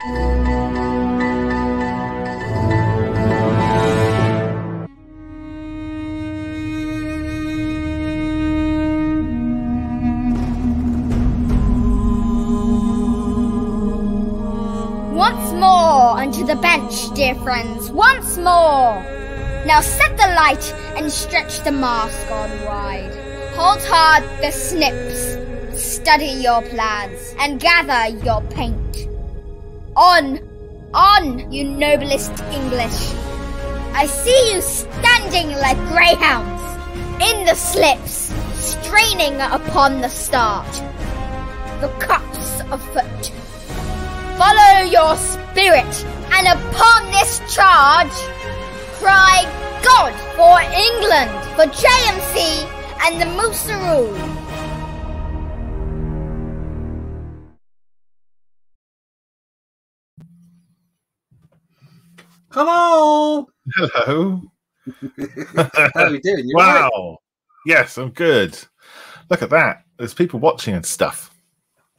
Once more unto the bench, dear friends, once more! Now set the light and stretch the mask on wide. Hold hard the snips, study your plans, and gather your paint. On, you noblest English. I see you standing like greyhounds, in the slips, straining upon the start. The cups afoot. Follow your spirit, and upon this charge, cry God for England, for JMC and the Moosaroo. Hello. Hello. How are you doing? You wow. right? Yes, I'm good. Look at that. There's people watching and stuff.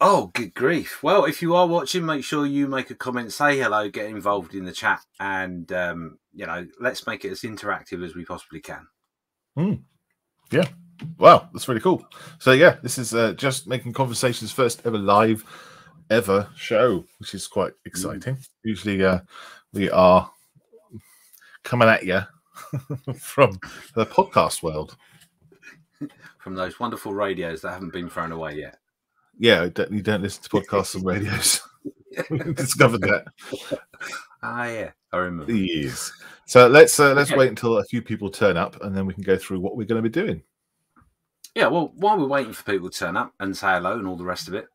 Oh, good grief. Well, if you are watching, make sure you make a comment, say hello, get involved in the chat, and, you know, let's make it as interactive as we possibly can. Yeah. Wow, that's really cool. So, yeah, this is Just Making Conversation's first ever live ever show, which is quite exciting. Usually we are coming at you from the podcast world. From those wonderful radios that haven't been thrown away yet. Yeah, you don't listen to podcasts and radios. We discovered that. Ah, yeah, I remember. Yes. So let's wait until a few people turn up, and then we can go through what we're going to be doing. Yeah, well, while we're waiting for people to turn up and say hello and all the rest of it,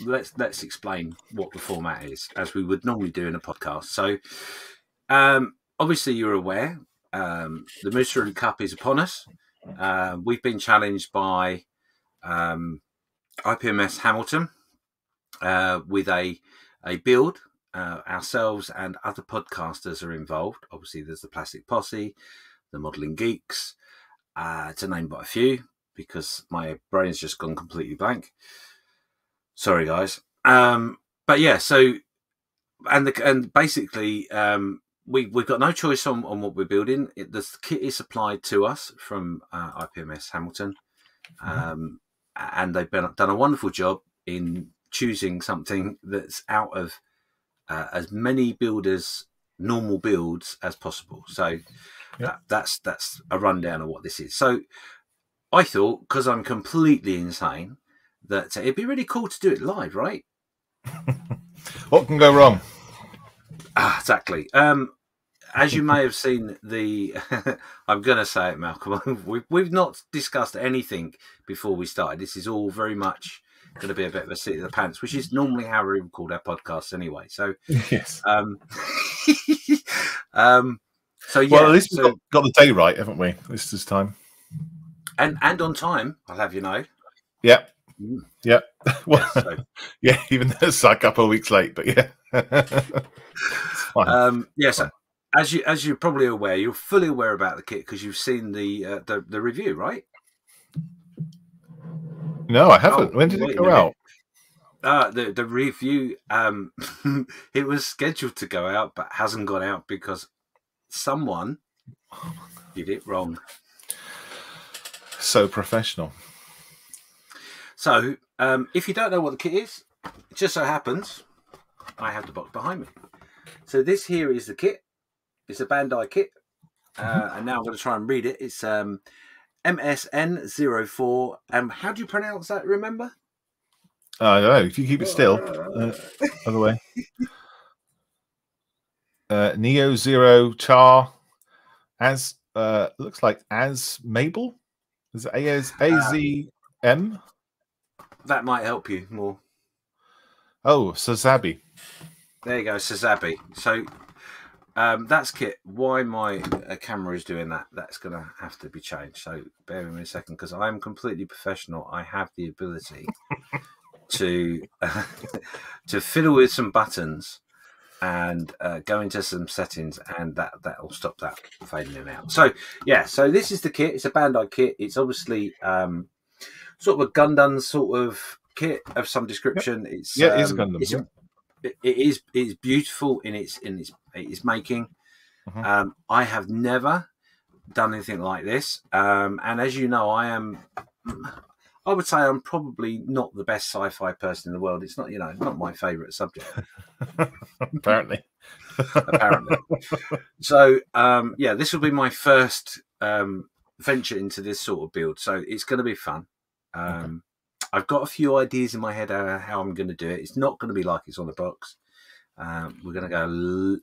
let's explain what the format is, as we would normally do in a podcast. So, obviously, you're aware the Moosaroo Cup is upon us. We've been challenged by IPMS Hamilton with a build. Ourselves and other podcasters are involved. Obviously, there's the Plastic Posse, the Modelling Geeks, to name but a few, because my brain's just gone completely blank. Sorry, guys. But yeah, so and basically, we've got no choice on what we're building. The kit is supplied to us from IPMS Hamilton. And they've done a wonderful job in choosing something that's out of as many builders' normal builds as possible. So that's a rundown of what this is. So I thought, because I'm completely insane, that it'd be really cool to do it live, right? What can go wrong? Exactly. As you may have seen, I'm going to say it, Malcolm. We've not discussed anything before we started. This is all very much going to be a bit of a seat of the pants, which is normally how we record our podcasts anyway. So, yes. So yeah. Well, at least we've got the day right, haven't we? This time. And on time, I'll have you know. Yeah. Yeah. Well, so. Yeah, even though it's like a couple of weeks late, but yeah. It's fine. So as you're probably aware, you're fully aware about the kit because you've seen the review, right? No, I haven't. When did it go out? The review, it was scheduled to go out, but hasn't gone out because someone did it wrong. So professional. So, if you don't know what the kit is, it just so happens I have the box behind me. So this here is the kit. It's a Bandai kit. And now I'm going to try and read it. It's MSN04. How do you pronounce that, remember? I don't know. If you keep it still. Other way. Neo Zero Char. As looks like As Mabel. Is it AZM? That might help you more. Oh, Sazabi. There you go, Sazabi. So that's kit. Why my camera is doing that, that's going to have to be changed. So bear with me a second, because I am completely professional. I have the ability to fiddle with some buttons and go into some settings, and that'll stop that fading in and out. So yeah, so this is the kit. It's a Bandai kit. It's obviously sort of a Gundam sort of kit of some description. It's it's a Gundam. it's beautiful in its making. I have never done anything like this, and as you know, I would say I'm probably not the best sci-fi person in the world. It's not, not my favourite subject. Apparently. So, this will be my first venture into this sort of build. So it's going to be fun. I've got a few ideas in my head how I'm going to do it. It's not going to be like it's on the box. We're going to go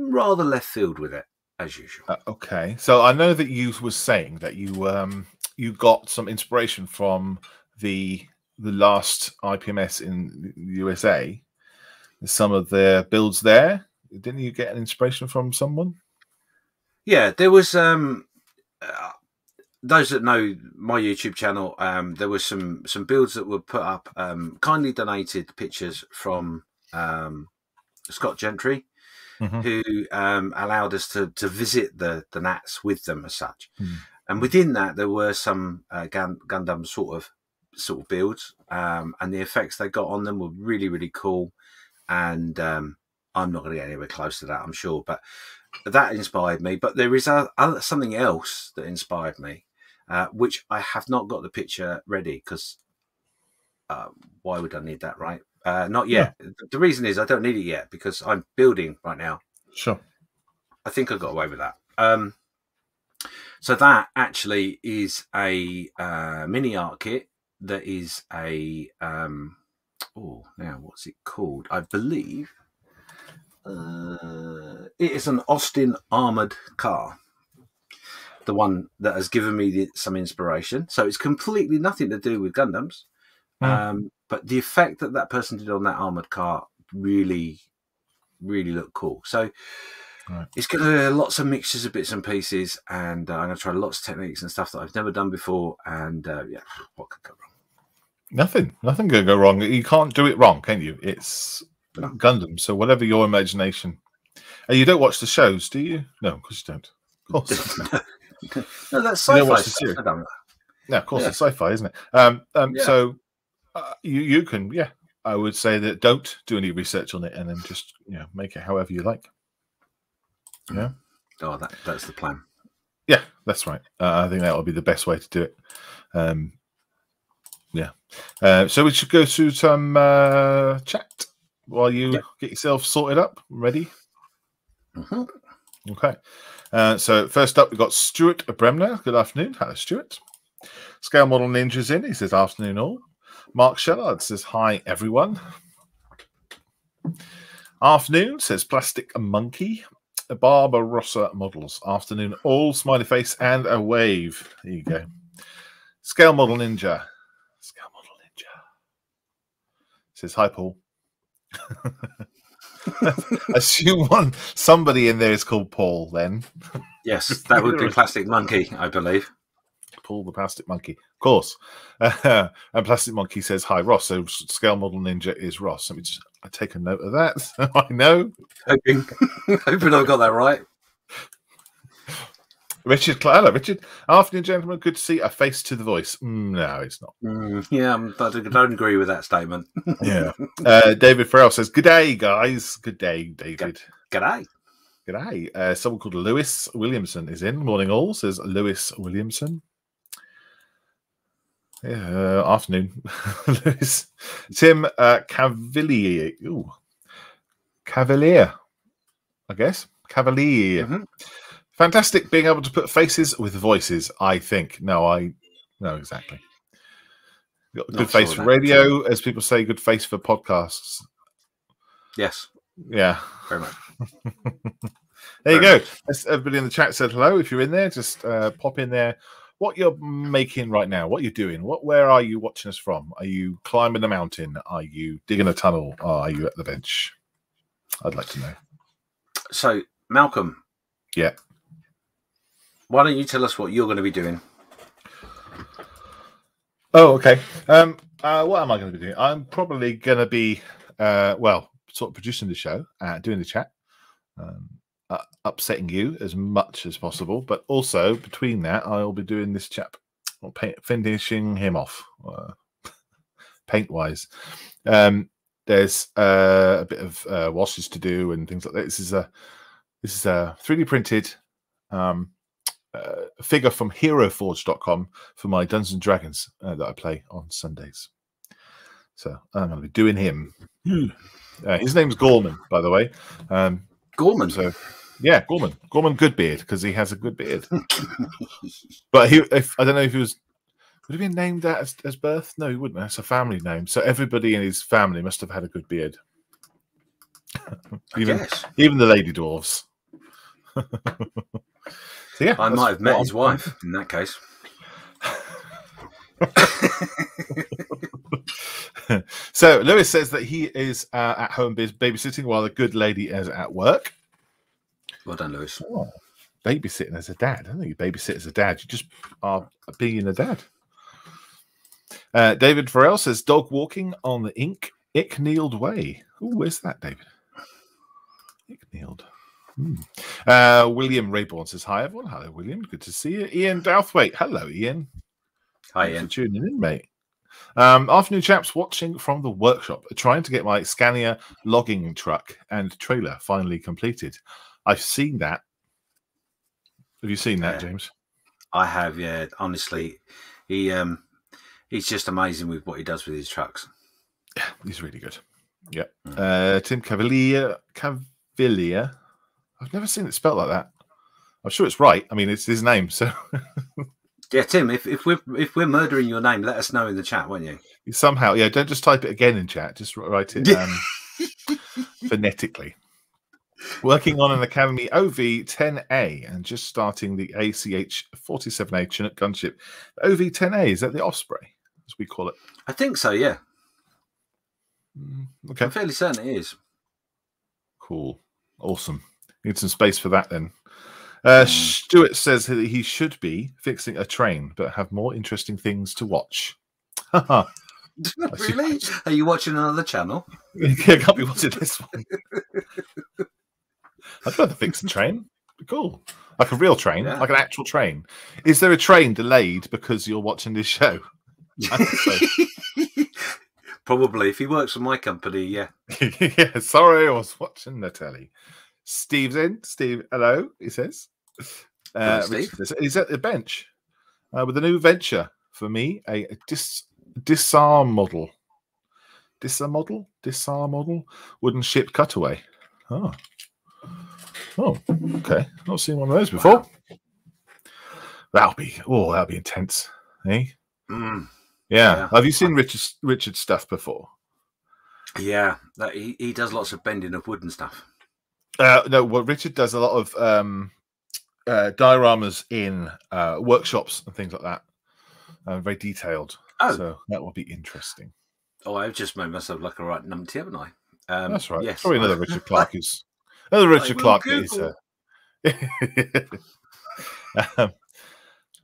rather left field with it, as usual. Okay. So I know that you were saying that you got some inspiration from the last IPMS in the USA. Some of their builds there. Didn't you get an inspiration from someone? Yeah, there was those that know my YouTube channel. There was some builds that were put up. Kindly donated pictures from Scott Gentry, who allowed us to visit the Nats with them as such. And within that, there were some Gundam sort of builds, and the effects they got on them were really, really cool. And I'm not going to get anywhere close to that, I'm sure. But that inspired me. But there is something else that inspired me, which I have not got the picture ready because why would I need that, right? Not yet. Yeah. The reason is I don't need it yet because I'm building right now. Sure. I think I got away with that. So that actually is a mini art kit that is a now what's it called? I believe it is an Austin armored car, the one that has given me some inspiration. So it's completely nothing to do with Gundams, but the effect that person did on that armored car really, really looked cool. So it's got lots of mixtures of bits and pieces, and I'm going to try lots of techniques and stuff that I've never done before. And what could go wrong? Nothing can go wrong. You can't do it wrong, can you? It's Gundam, so whatever your imagination. And you don't watch the shows, do you? No, because you don't. Of course. No, that's sci-fi. Yeah, of course, it's sci-fi, isn't it? So you can, I would say that don't do any research on it, and then just make it however you like. Yeah. Oh, that's the plan. Yeah, that's right. I think that would be the best way to do it. So we should go through some chat while you get yourself sorted up, ready. Okay. So first up, we've got Stuart Bremner. Good afternoon. Hello, Stuart. Scale Model Ninja's in. He says, afternoon all. Mark Shellard says, hi, everyone. Afternoon, says Plastic Monkey. Barbarossa Models. Afternoon all. Smiley face and a wave. There you go. Scale Model Ninja. Scale Model Ninja. Says, hi, Paul. Assume somebody in there is called Paul then. Yes, that would be Plastic Monkey, I believe. Paul the Plastic Monkey, of course. And Plastic Monkey says, hi, Ross. So Scale Model Ninja is Ross. Let me just take a note of that. So I know. Hoping I've got that right. Richard, hello, Richard. Afternoon, gentlemen. Good to see a face to the voice. No, it's not. I don't agree with that statement. Yeah. David Farrell says, good day, guys. Good day, David. Good day. Good day. Someone called Lewis Williamson is in. Morning all, says Lewis Williamson. Yeah, afternoon, Lewis. Tim Cavalier. Ooh. Cavalier, I guess. Cavalier. Fantastic being able to put faces with voices, I think. No, exactly. Got a good face for radio, as people say, good face for podcasts. Yes. Yeah. Very much. There you go. Everybody in the chat said hello. If you're in there, just pop in there. What you're making right now, what you're doing, where are you watching us from? Are you climbing a mountain? Are you digging a tunnel? Or are you at the bench? I'd like to know. So, Malcolm. Yeah. Why don't you tell us what you're going to be doing? Oh, okay. What am I going to be doing? I'm probably going to be, sort of producing the show, doing the chat, upsetting you as much as possible. But also, between that, I'll be doing this chap, finishing him off, paint-wise. there's a bit of washes to do and things like that. This is a 3D printed figure from HeroForge.com for my Dungeons and Dragons that I play on Sundays. So I'm going to be doing him. His name's Gorman, by the way. Gorman. So yeah, Gorman Goodbeard, because he has a good beard. But I don't know if he was. Would he be named that as birth? No, he wouldn't. That's a family name. So everybody in his family must have had a good beard. Even the lady dwarves. So yeah, I might have met his wife in that case. So Lewis says that he is at home babysitting while the good lady is at work. Well done, Lewis. Oh, babysitting as a dad. I don't think you babysit as a dad. You just are being a dad. David Farrell says dog walking on the Icknield Way. Oh, where's that, David? Icknield. William Rayborn says hi, everyone. Hello, William. Good to see you. Ian Douthwaite. Hello, Ian. Hi, Thanks Ian. for tuning in, mate. Afternoon, chaps. Watching from the workshop, trying to get my Scania logging truck and trailer finally completed. I've seen that. Have you seen that, James? I have. Yeah. Honestly, he's just amazing with what he does with his trucks. Yeah, he's really good. Yeah. Tim Cavalier. I've never seen it spelled like that. I'm sure it's right. I mean, it's his name, so. Yeah, Tim. If we're murdering your name, let us know in the chat, won't you? Somehow, yeah. Don't just type it again in chat. Just write it phonetically. Working on an Academy OV-10A and just starting the ACH-47A Chinook gunship. OV-10A, is that the Osprey, as we call it? I think so, yeah. Okay. I'm fairly certain it is. Cool. Awesome. Need some space for that then. Stuart says that he should be fixing a train, but have more interesting things to watch. Really? Are you watching another channel? I can't be watching this one. I'd rather fix a train. Cool. Like a real train, like an actual train. Is there a train delayed because you're watching this show? Probably. If he works for my company, yeah. Yeah, sorry, I was watching the telly. Steve's in. Steve, hello, he says. Steve. He's at the bench with a new venture for me, a disarm model. Disarm model? Wooden ship cutaway. Oh, okay. Not seen one of those before. Wow. That'll be intense, eh? Yeah. Have you seen Richard's stuff before? Yeah, he does lots of bending of wood and stuff. No, well, Richard does a lot of dioramas in workshops and things like that. Very detailed. Oh. So that will be interesting. Oh, I've just made myself like a right numpty, haven't I? That's right. Yes. Probably another Richard Clark is... Another Richard Clark is... I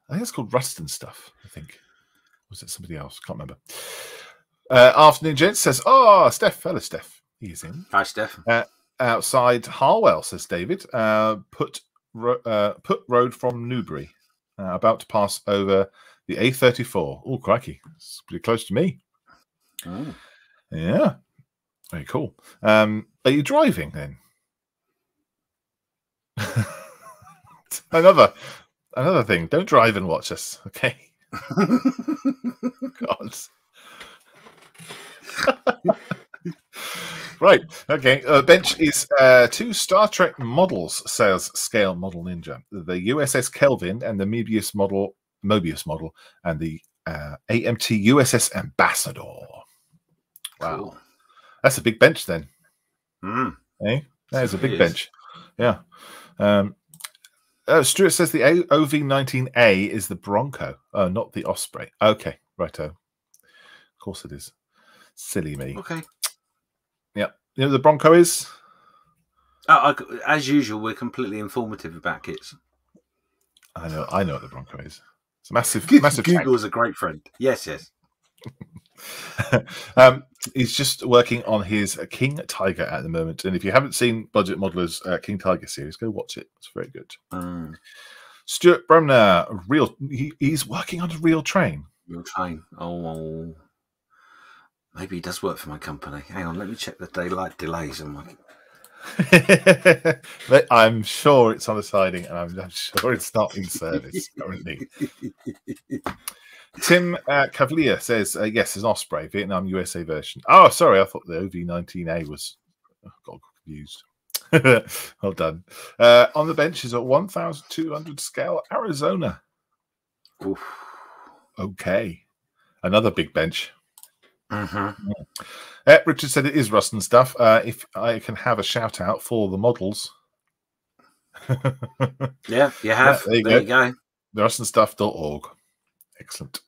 think it's called Ruston Stuff, I think. Was it somebody else? Can't remember. Afternoon, gents says, Steph. Hello, Steph. He's in. Hi, Steph. Outside Harwell, says David. Put road from Newbury. About to pass over the A34. Oh, crikey. It's pretty close to me. Oh. Yeah. Very cool. Are you driving then? Another thing. Don't drive and watch us, okay? God. Right. Okay. Bench is 2 Star Trek models, says Scale Model Ninja. The USS Kelvin and the Mobius model, and the AMT USS Ambassador. Wow. Cool. That's a big bench then. Eh? That is a big bench. Yeah. Stuart says the OV-19A is the Bronco, not the Osprey. Okay, righto. Of course it is. Silly me. Okay. Yeah. You know what the Bronco is? As usual, we're completely informative about kits. I know what the Bronco is. It's a massive Google is a great friend. Yes. He's just working on his King Tiger at the moment, and if you haven't seen Budget Modeller's King Tiger series, go watch it. It's very good. Stuart Bremner, he's working on a real train. Real train. Oh, Maybe he does work for my company. Hang on, let me check the daylight delays on my. I'm sure it's on a siding, and I'm sure it's not in service currently. Tim Cavalier says, yes, it's an Osprey, Vietnam USA version. Oh, sorry, I thought the OV-19A was... Oh, got confused. Well done. On the bench is a 1,200 scale Arizona. Oof. Okay. Another big bench. Mm-hmm. Richard said it is Rust and Stuff. If I can have a shout out for the models. Yeah, you have. Yeah, there you go. Rustandstuff.org. Excellent.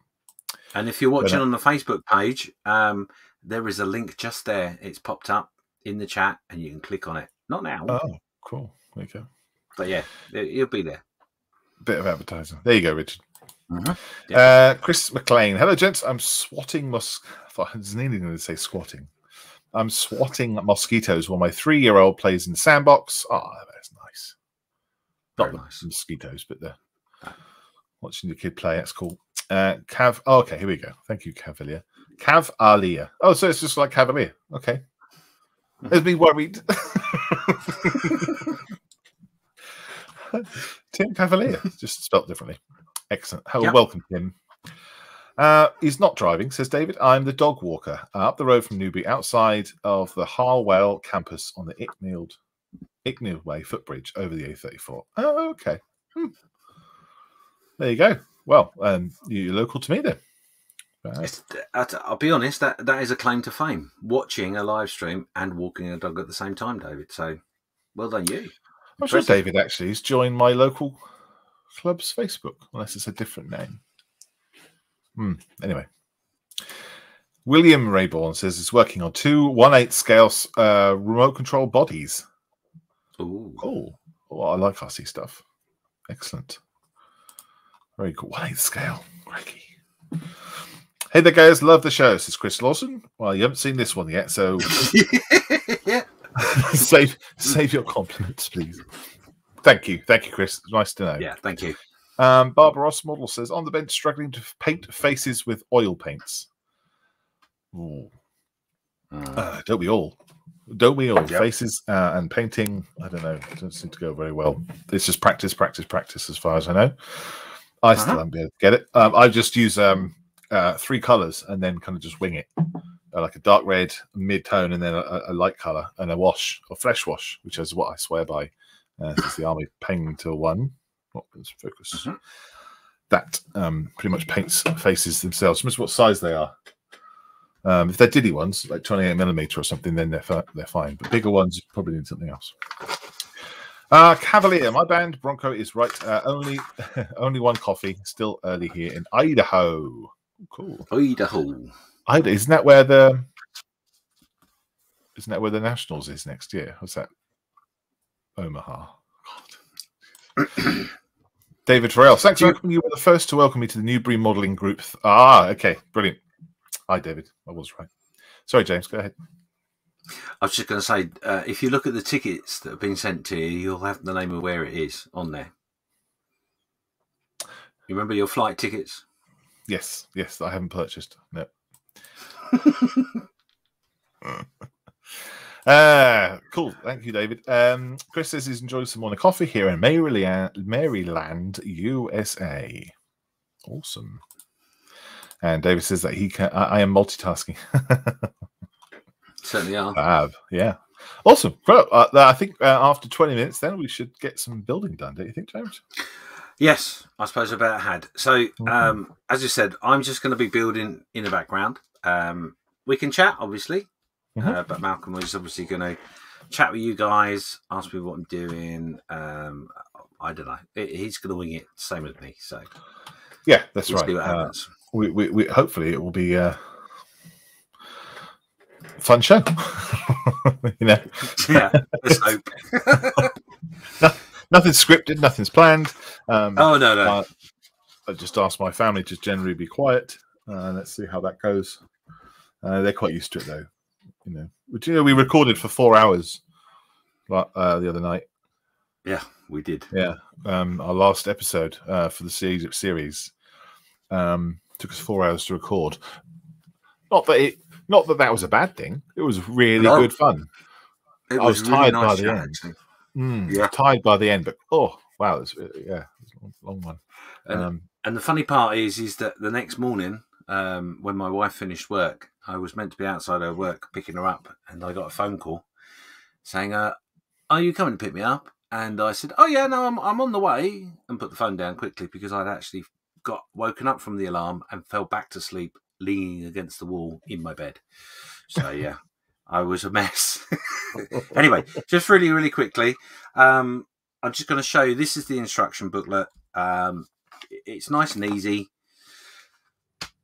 And if you're watching on the Facebook page, there is a link just there. It's popped up in the chat, and you can click on it. Not now. Oh, cool. There you go. But yeah, you'll be there. Bit of advertising. There you go, Richard. Mm-hmm. Yeah. Chris McLean. Hello, gents. I'm swatting I thought I was nearly going to say squatting. I'm swatting mosquitoes while my 3-year-old plays in the sandbox. Oh, that's nice. Not nice mosquitoes, but watching the kid play. That's cool. Okay, here we go. Thank you, Cavalier. Cavalier. Oh, so it's just like Cavalier. Okay. There's me worried. Tim Cavalier, just spelt differently. Excellent. Welcome, Tim. He's not driving, says David. I'm the dog walker up the road from Newbury, outside of the Harwell campus on the Icknield Way footbridge over the A34. Oh, okay. There you go. Well, you're local to me then. I'll be honest, that is a claim to fame. Watching a live stream and walking a dog at the same time, David. So, well done you. I'm sure David actually has joined my local club's Facebook, unless it's a different name. Anyway. William Rayborn says it's working on 2 1/8 scale remote control bodies. Ooh. Cool. Oh, I like RC stuff. Excellent. Very cool. 1/8 scale. Crikey. Hey there, guys. Love the show, says Chris Lawson. Well, you haven't seen this one yet, so yeah. save your compliments, please. Thank you, Chris. It's nice to know. Yeah, thank you. Barbara Ross Model says, on the bench, struggling to paint faces with oil paints. Ooh. Don't we all? Don't we all? Yep. Faces and painting, I don't know. It doesn't seem to go very well. It's just practice, as far as I know. I still haven't been able to get it. I just use 3 colors and then kind of just wing it. Like a dark red, mid-tone, and then a light color, and a wash, or fresh wash, which is what I swear by. It's the Army Painter 1. Let's focus. That pretty much paints faces themselves. Just what size they are. If they're diddy ones, like 28mm or something, then they're fine. But bigger ones, you probably need something else. Cavalier, my band Bronco is right. Only one coffee. Still early here in Idaho. Cool. Idaho. Isn't that where the Nationals is next year? What's that? Omaha. God. David Farrell, thanks for welcoming. You were the first to welcome me to the Newbury Modelling Group. Okay, brilliant. Hi, David. I was right. Sorry, James. Go ahead. I was just going to say, if you look at the tickets that have been sent to you, you'll have the name of where it is on there. You remember your flight tickets? Yes, I haven't purchased. No. Cool. Thank you, David. Chris says he's enjoying some morning coffee here in Maryland, USA. Awesome. And David says that I am multitasking. Certainly are. Yeah. Awesome. Well, I think after 20 minutes, then we should get some building done. Don't you think, James? Yes, I suppose I better had. So, as you said, I'm just going to be building in the background. We can chat, obviously, but Malcolm is obviously going to chat with you guys, ask me what I'm doing. I don't know. He's going to wing it, same as me. So, yeah, that's right. See what happens. We hopefully it will be a fun show. You know, yeah. Let's hope. Nothing's scripted, nothing's planned. No. I just asked my family to generally be quiet. Let's see how that goes. They're quite used to it, though. We recorded for 4 hours the other night. Yeah, we did. Yeah, our last episode for the series took us 4 hours to record. Not that Not that that was a bad thing. It was really No. good fun. It I was really tired nice by the chat, end. actually. Yeah. Tired by the end, but oh wow, it was a long one. And the funny part is that the next morning, when my wife finished work, I was meant to be outside her work picking her up, and I got a phone call saying, "Are you coming to pick me up?" And I said, "Oh yeah, no, I'm on the way," and put the phone down quickly because I'd actually got woken up from the alarm and fell back to sleep, leaning against the wall in my bed. So yeah, I was a mess. Anyway, just really, really quickly, I'm just going to show you. This is the instruction booklet. It's nice and easy.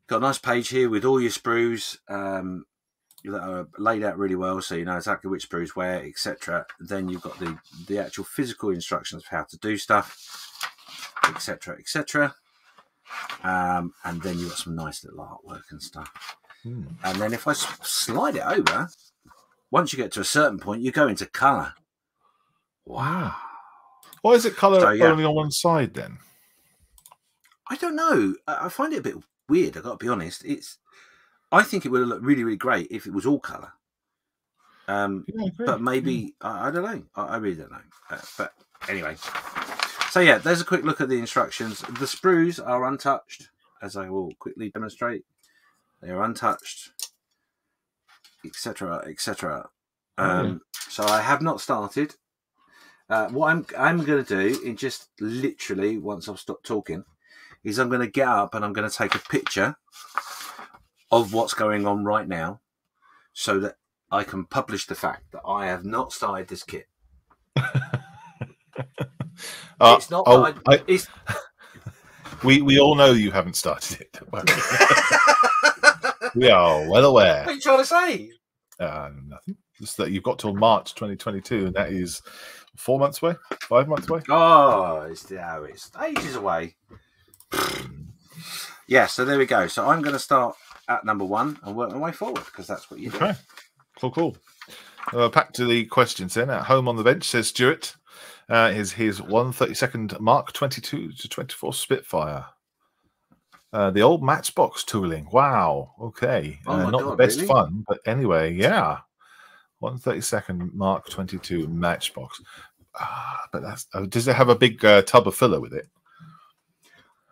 Got a nice page here with all your sprues that are laid out really well, so you know exactly which sprues where, etc. Then you've got the actual physical instructions for how to do stuff, etc., etc. And then you've got some nice little artwork and stuff. And then if I slide it over, once you get to a certain point, you go into colour. Wow. Why is it colour So, yeah. only on one side then? I don't know. I find it a bit weird, I've got to be honest. I think it would look really, really great if it was all colour. But maybe, I don't know. I really don't know. But anyway. So yeah, there's a quick look at the instructions. The sprues are untouched, as I will quickly demonstrate. They are untouched, etc., etc. So I have not started. What I'm going to do, in just literally once I've stopped talking, is I'm going to get up and I'm going to take a picture of what's going on right now, so that I can publish the fact that I have not started this kit. It's not. We all know you haven't started it. We are well aware. What are you trying to say? Nothing. Just that you've got till March 2022, and that is 4 months away, 5 months away. Oh, it's ages away. Yeah, so there we go. So I'm going to start at number 1 and work my way forward, because that's what you do. Okay, cool. Back to the questions then. At home on the bench, says Stuart, is his 132nd Mark 22 to 24 Spitfire. The old Matchbox tooling. Wow. Okay. Not God, the best fun, but anyway, yeah. 132nd Mark 22 Matchbox. But that's. Does it have a big tub of filler with it?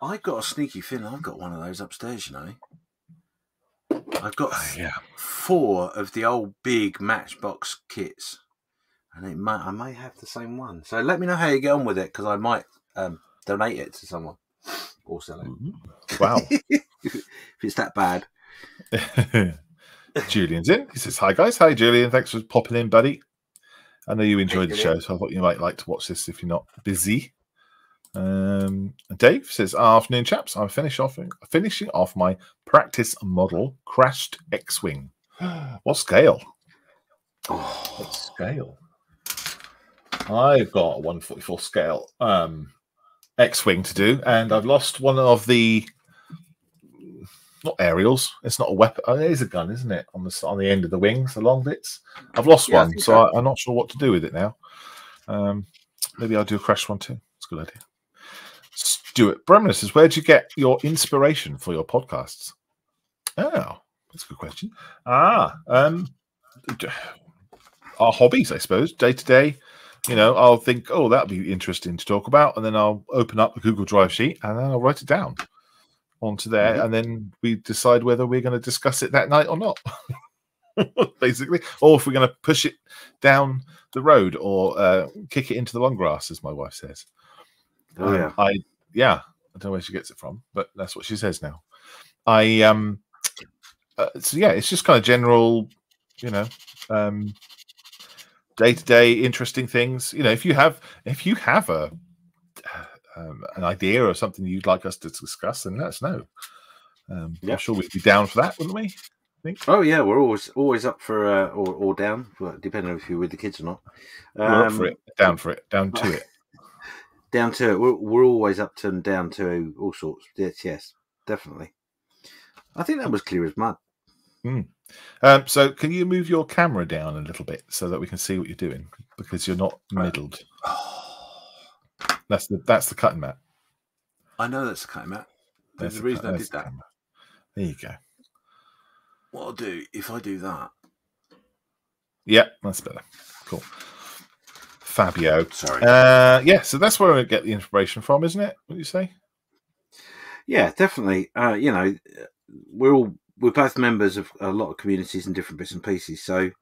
I've got a sneaky feeling I've got one of those upstairs, you know. I've got 4 of the old big Matchbox kits, and I may have the same one. So let me know how you get on with it, because I might donate it to someone or sell it. Wow. If it's that bad. Julian's in. He says, "Hi guys." Hi Julian. Thanks for popping in, buddy. I know you enjoyed the show, so I thought you might like to watch this if you're not busy. Dave says, "Afternoon, chaps. I'm finishing off my practice model crashed X-wing. What scale? What scale? I've got a 144 scale X-wing to do, and I've lost one of the not aerials. It's not a weapon. It is a gun, isn't it? On the end of the wings, the long bits. I've lost one, so I'm not sure what to do with it now. Maybe I'll do a crash one too. It's a good idea." Stuart Bremner says, "Where do you get your inspiration for your podcasts?" Oh, that's a good question. Our hobbies, I suppose, day to day. You know, I'll think, oh, that'd be interesting to talk about, and then I'll open up the Google Drive sheet and then I'll write it down onto there, and then we decide whether we're going to discuss it that night or not. Basically, or if we're going to push it down the road or kick it into the long grass, as my wife says. I don't know where she gets it from, but that's what she says now. So yeah, it's just kind of general, you know, day-to-day interesting things. You know, if you have an idea or something you'd like us to discuss, then let us know. I'm sure we'd be down for that, wouldn't we? I think. Oh yeah, we're always up for or down, depending on if you're with the kids or not. We're up for it, down for it, down to it. Down to it. We're always up to and down to all sorts. Yes, definitely. I think that was clear as mud. So can you move your camera down a little bit so that we can see what you're doing? Because you're not middled. That's the cutting mat. I know that's the cutting mat. That's the reason I did that. There you go. what I'll do if I do that. Yeah, that's better. Cool. Fabio. Sorry. Yeah, so that's where I get the inspiration from, isn't it? What do you say? Yeah, definitely. You know, we're both members of a lot of communities and different bits and pieces. So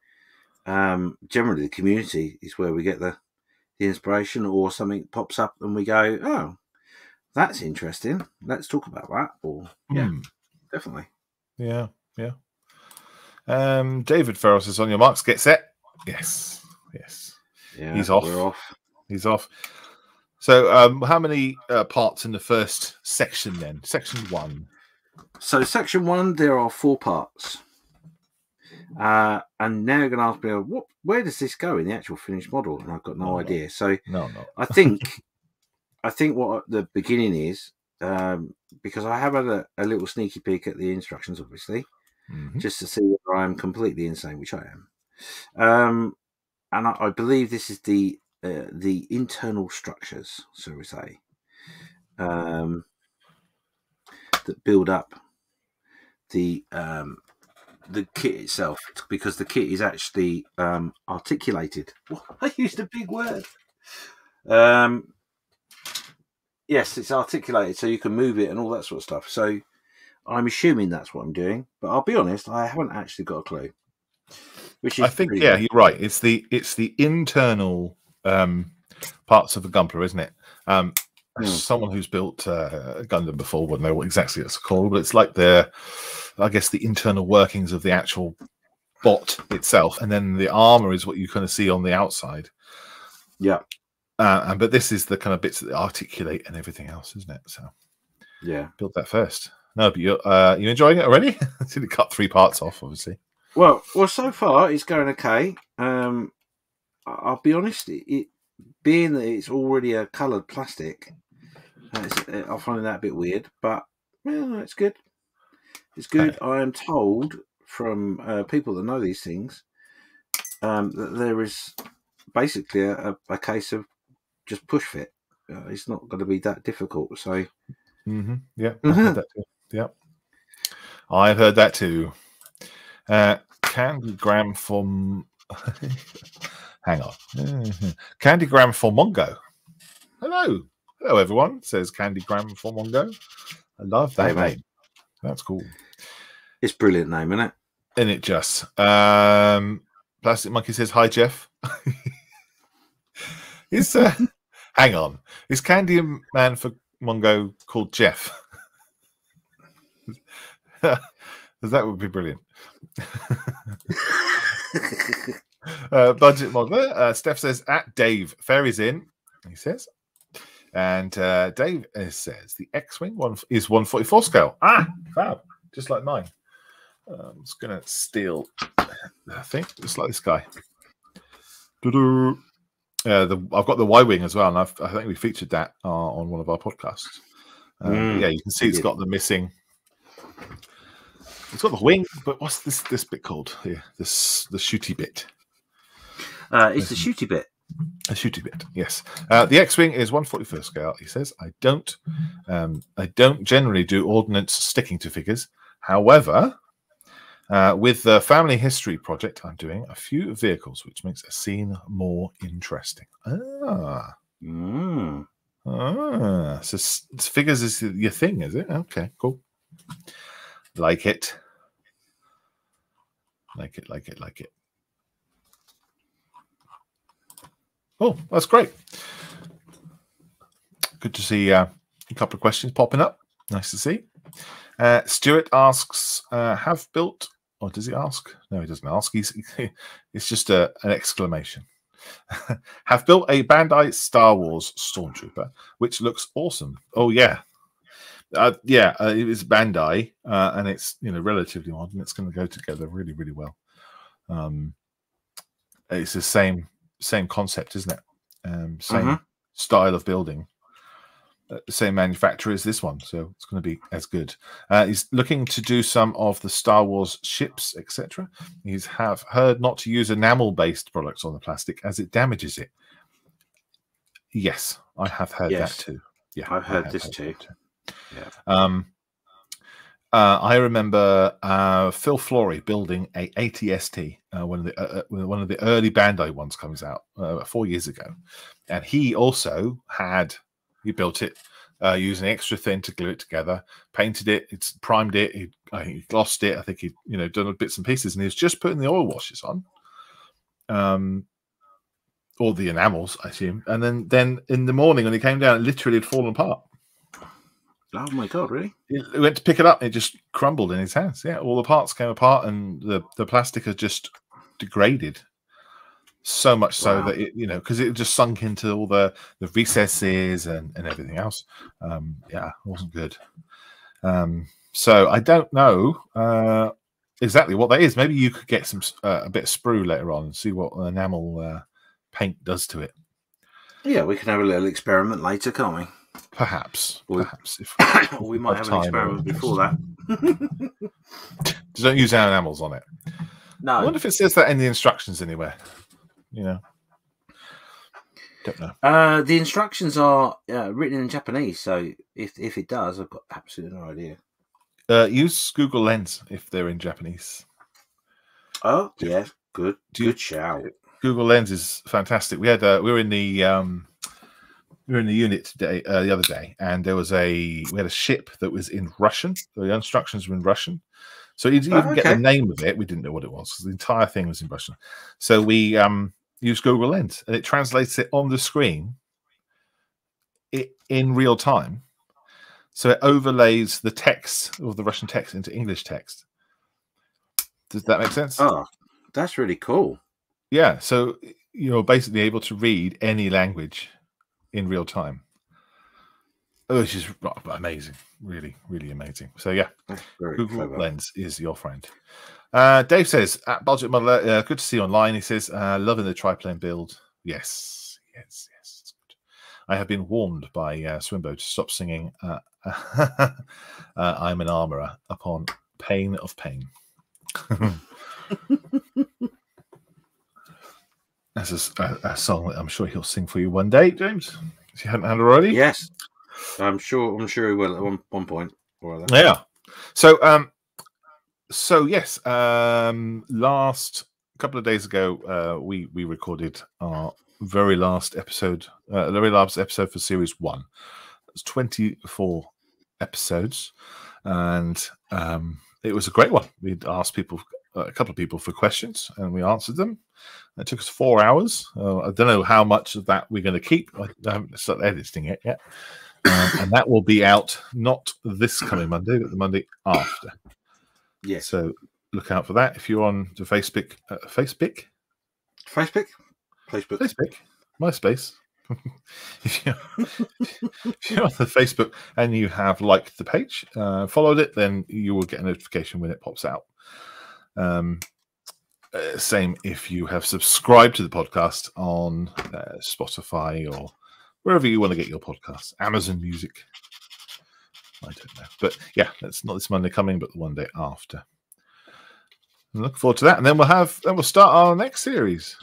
generally, the community is where we get the inspiration, or something pops up and we go, "Oh, that's interesting. Let's talk about that." Or yeah, definitely. Yeah, yeah. David Farrell says, "On your marks, get set." Yes, yes. Yeah, he's off. We're off. He's off. So, how many parts in the first section then? Section 1. So, section 1, there are 4 parts. And now you're going to ask me, where does this go in the actual finished model? And I've got no idea. So, no. I think what the beginning is, because I have had a little sneaky peek at the instructions, obviously, just to see whether I am completely insane, which I am. And I believe this is the internal structures, so we say, that build up the kit itself, because the kit is actually articulated. I used a big word. Yes, it's articulated, so you can move it and all that sort of stuff. So I'm assuming that's what I'm doing, but I'll be honest, I haven't actually got a clue. Which is, I think, yeah, you're right. It's the internal parts of the Gunpla, isn't it? Someone who's built a Gundam before wouldn't know what exactly it's called, but it's like I guess the internal workings of the actual bot itself, and then the armor is what you kind of see on the outside. Yeah. But this is the kind of bits that articulate and everything else, isn't it? So yeah, build that first. No, but you're enjoying it already? I see, cut 3 parts off, obviously. Well, so far it's going okay. I'll be honest, it being that it's already a coloured plastic, I'm finding that a bit weird, but well, it's good. It's good. I am told from people that know these things that there is basically a case of just push fit. It's not going to be that difficult. So, yeah, I've heard that too. Yeah, I've heard that too. Candygram from hang on. Candygram for Mongo. Hello everyone, says Candygram for Mongo. I love that name. That's cool. It's a brilliant name, isn't it? And it just Plastic Monkey says hi, Jeff. Is hang on, is Candyman for Mongo called Jeff? That would be brilliant. Budget modeler Steph says at Dave Ferry's in, he says, and Dave says the X-wing one is 144 scale. Fab, just like mine. I'm just gonna steal the thing, just like this guy. I've got the Y-wing as well, and I think we featured that on one of our podcasts. Yeah, you can see it's got the missing. It's got the wing, but what's this bit called? Here, the shooty bit. It's the shooty bit. A shooty bit, yes. The X-wing is 141st scale. He says, I don't generally do ordnance sticking to figures. However, with the family history project, I'm doing a few vehicles, which makes a scene more interesting. So figures is your thing, is it? Okay, cool. Like it. Oh, that's great. Good to see a couple of questions popping up. Nice to see. Stuart asks, have built, or does he ask? No, he doesn't ask. It's just an exclamation. Have built a Bandai Star Wars Stormtrooper, which looks awesome. Oh, yeah. It is Bandai, and it's relatively modern. It's going to go together really, really well. It's the same concept, isn't it? Same style of building, same manufacturer as this one, so it's going to be as good. He's looking to do some of the Star Wars ships, etc. He's heard not to use enamel-based products on the plastic as it damages it. Yes, I have heard that too. Yeah, I've heard this too. Yeah. I remember Phil Flory building a ATST, one of the early Bandai ones comes out 4 years ago, and he also built it using extra thin to glue it together, painted it, it's primed it, he glossed it. I think he done bits and pieces, and he was just putting the oil washes on, or the enamels, I assume, and then in the morning when he came down, it literally had fallen apart. Oh my God, really? He went to pick it up and it just crumbled in his hands. Yeah, all the parts came apart and the plastic had just degraded so much so that it, because it just sunk into all the recesses and everything else. Yeah, it wasn't good. So I don't know exactly what that is. Maybe you could get some a bit of sprue later on and see what enamel paint does to it. Yeah, we can have a little experiment later, can't we? Perhaps. If we might have an experiment before that. Just don't use enamels on it. No. I wonder if it says that in the instructions anywhere. Don't know. The instructions are written in Japanese, so if it does, I've got absolutely no idea. Use Google Lens if they're in Japanese. Oh, yeah, good shout. Google Lens is fantastic. We were in the unit today, the other day, and we had a ship that was in Russian. The instructions were in Russian, so you didn't even get the name of it. We didn't know what it was because the entire thing was in Russian. So we used Google Lens, and it translates it on the screen in real time. So it overlays the text of the Russian text into English text. Does that make sense? Oh, that's really cool. Yeah, so you're basically able to read any language in real time, which is amazing. Really, really amazing. So yeah, Google clever. Lens is your friend. Dave says, at Budget Modeler, good to see you online. He says, loving the triplane build. Yes, it's good. I have been warned by Swimbo to stop singing I'm an Armourer upon pain of pain. That's a song that I'm sure he'll sing for you one day, James. If you haven't had already. Yes, I'm sure he will at one point or other. Yeah. So yes. Last couple of days ago, we recorded our very last episode. The very last episode for Series 1. It's 24 episodes, and it was a great one. We'd asked a couple of people for questions, and we answered them. It took us 4 hours. I don't know how much of that we're going to keep. I haven't started editing it yet. And that will be out not this coming Monday, but the Monday after. Yeah. So look out for that. If you're on the Facebook, MySpace. if you're on the Facebook and you have liked the page, followed it, then you will get a notification when it pops out. Same if you have subscribed to the podcast on Spotify or wherever you want to get your podcasts. Amazon Music. I don't know. But yeah, that's not this Monday coming, but the one day after. I'm looking forward to that. And then we'll start our next series.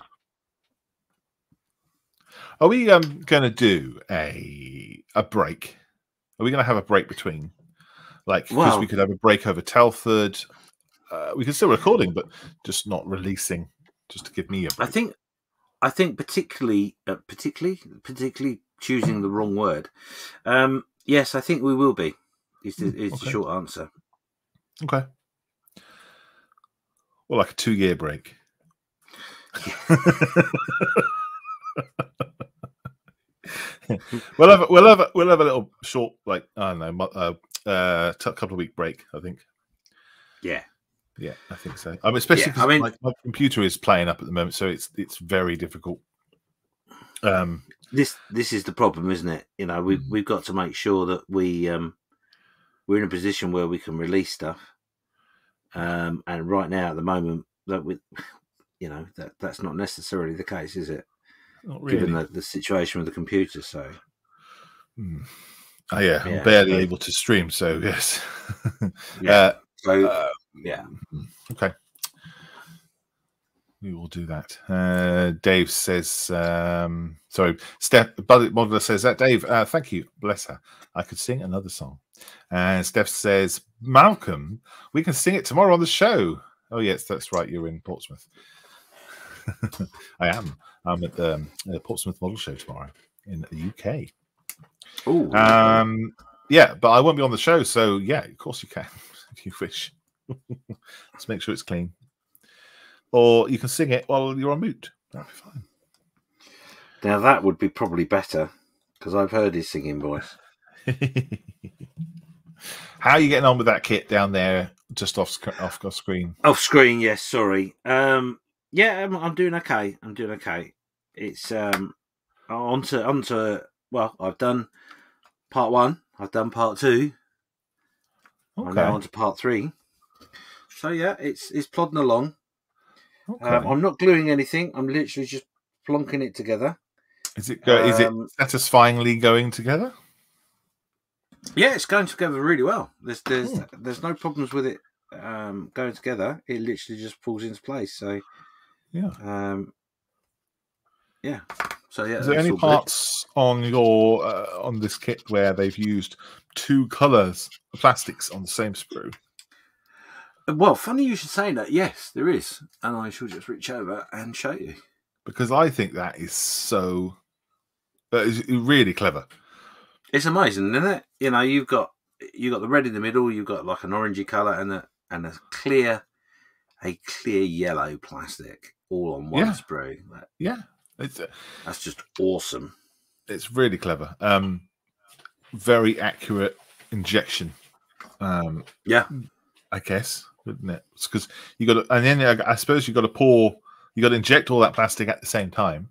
Are we going to do a break? Are we going to have a break between? Because we could have a break over Telford. We can still recording, but just not releasing, just to give me a break. I think particularly choosing the wrong word. Yes, I think we will be. Is the short answer. Okay. Well, like a 2-year break. We'll have a little short, I don't know, couple of week break. I think. Yeah, I think so. I mean, especially because my computer is playing up at the moment, so it's very difficult. This is the problem, isn't it? We've got to make sure that we're in a position where we can release stuff. And right now, at the moment, that's not necessarily the case, is it? Not really. Given the situation with the computer, so. Oh yeah, I'm barely able to stream, so yes. Yeah. Okay. We will do that. Dave says, sorry, Budget Modeler says that. Dave, thank you. Bless her. I could sing another song. And Steph says, Malcolm, we can sing it tomorrow on the show. Oh, yes, that's right. You're in Portsmouth. I am. I'm at the Portsmouth Model Show tomorrow in the UK. Oh, yeah, but I won't be on the show. So, yeah, of course you can if you wish. Let's make sure it's clean. Or you can sing it while you're on mute. That'll be fine. Now, that would be probably better because I've heard his singing voice. How are you getting on with that kit down there, just off screen? Off screen, yes. Sorry. Yeah, I'm doing okay. I'm doing okay. It's onto. Well, I've done part 1. I've done part 2. Okay. I'm now on to part 3. So yeah, it's plodding along. Okay. I'm not gluing anything. I'm literally just plonking it together. Is it satisfyingly going together? Yeah, it's going together really well. There's no problems with it going together. It literally just falls into place. So yeah, yeah. So yeah. Is there any parts on your on this kit where they've used 2 colours of plastics on the same sprue? Well, funny you should say that. Yes, there is, and I shall just reach over and show you because I think that is so. That is really clever. It's amazing, isn't it? You know, you've got the red in the middle. You've got like an orangey colour and a clear yellow plastic all on one sprue. Yeah, that's just awesome. It's really clever. Very accurate injection. Yeah, I guess, wouldn't it? Because you got to, and then I suppose you got to inject all that plastic at the same time.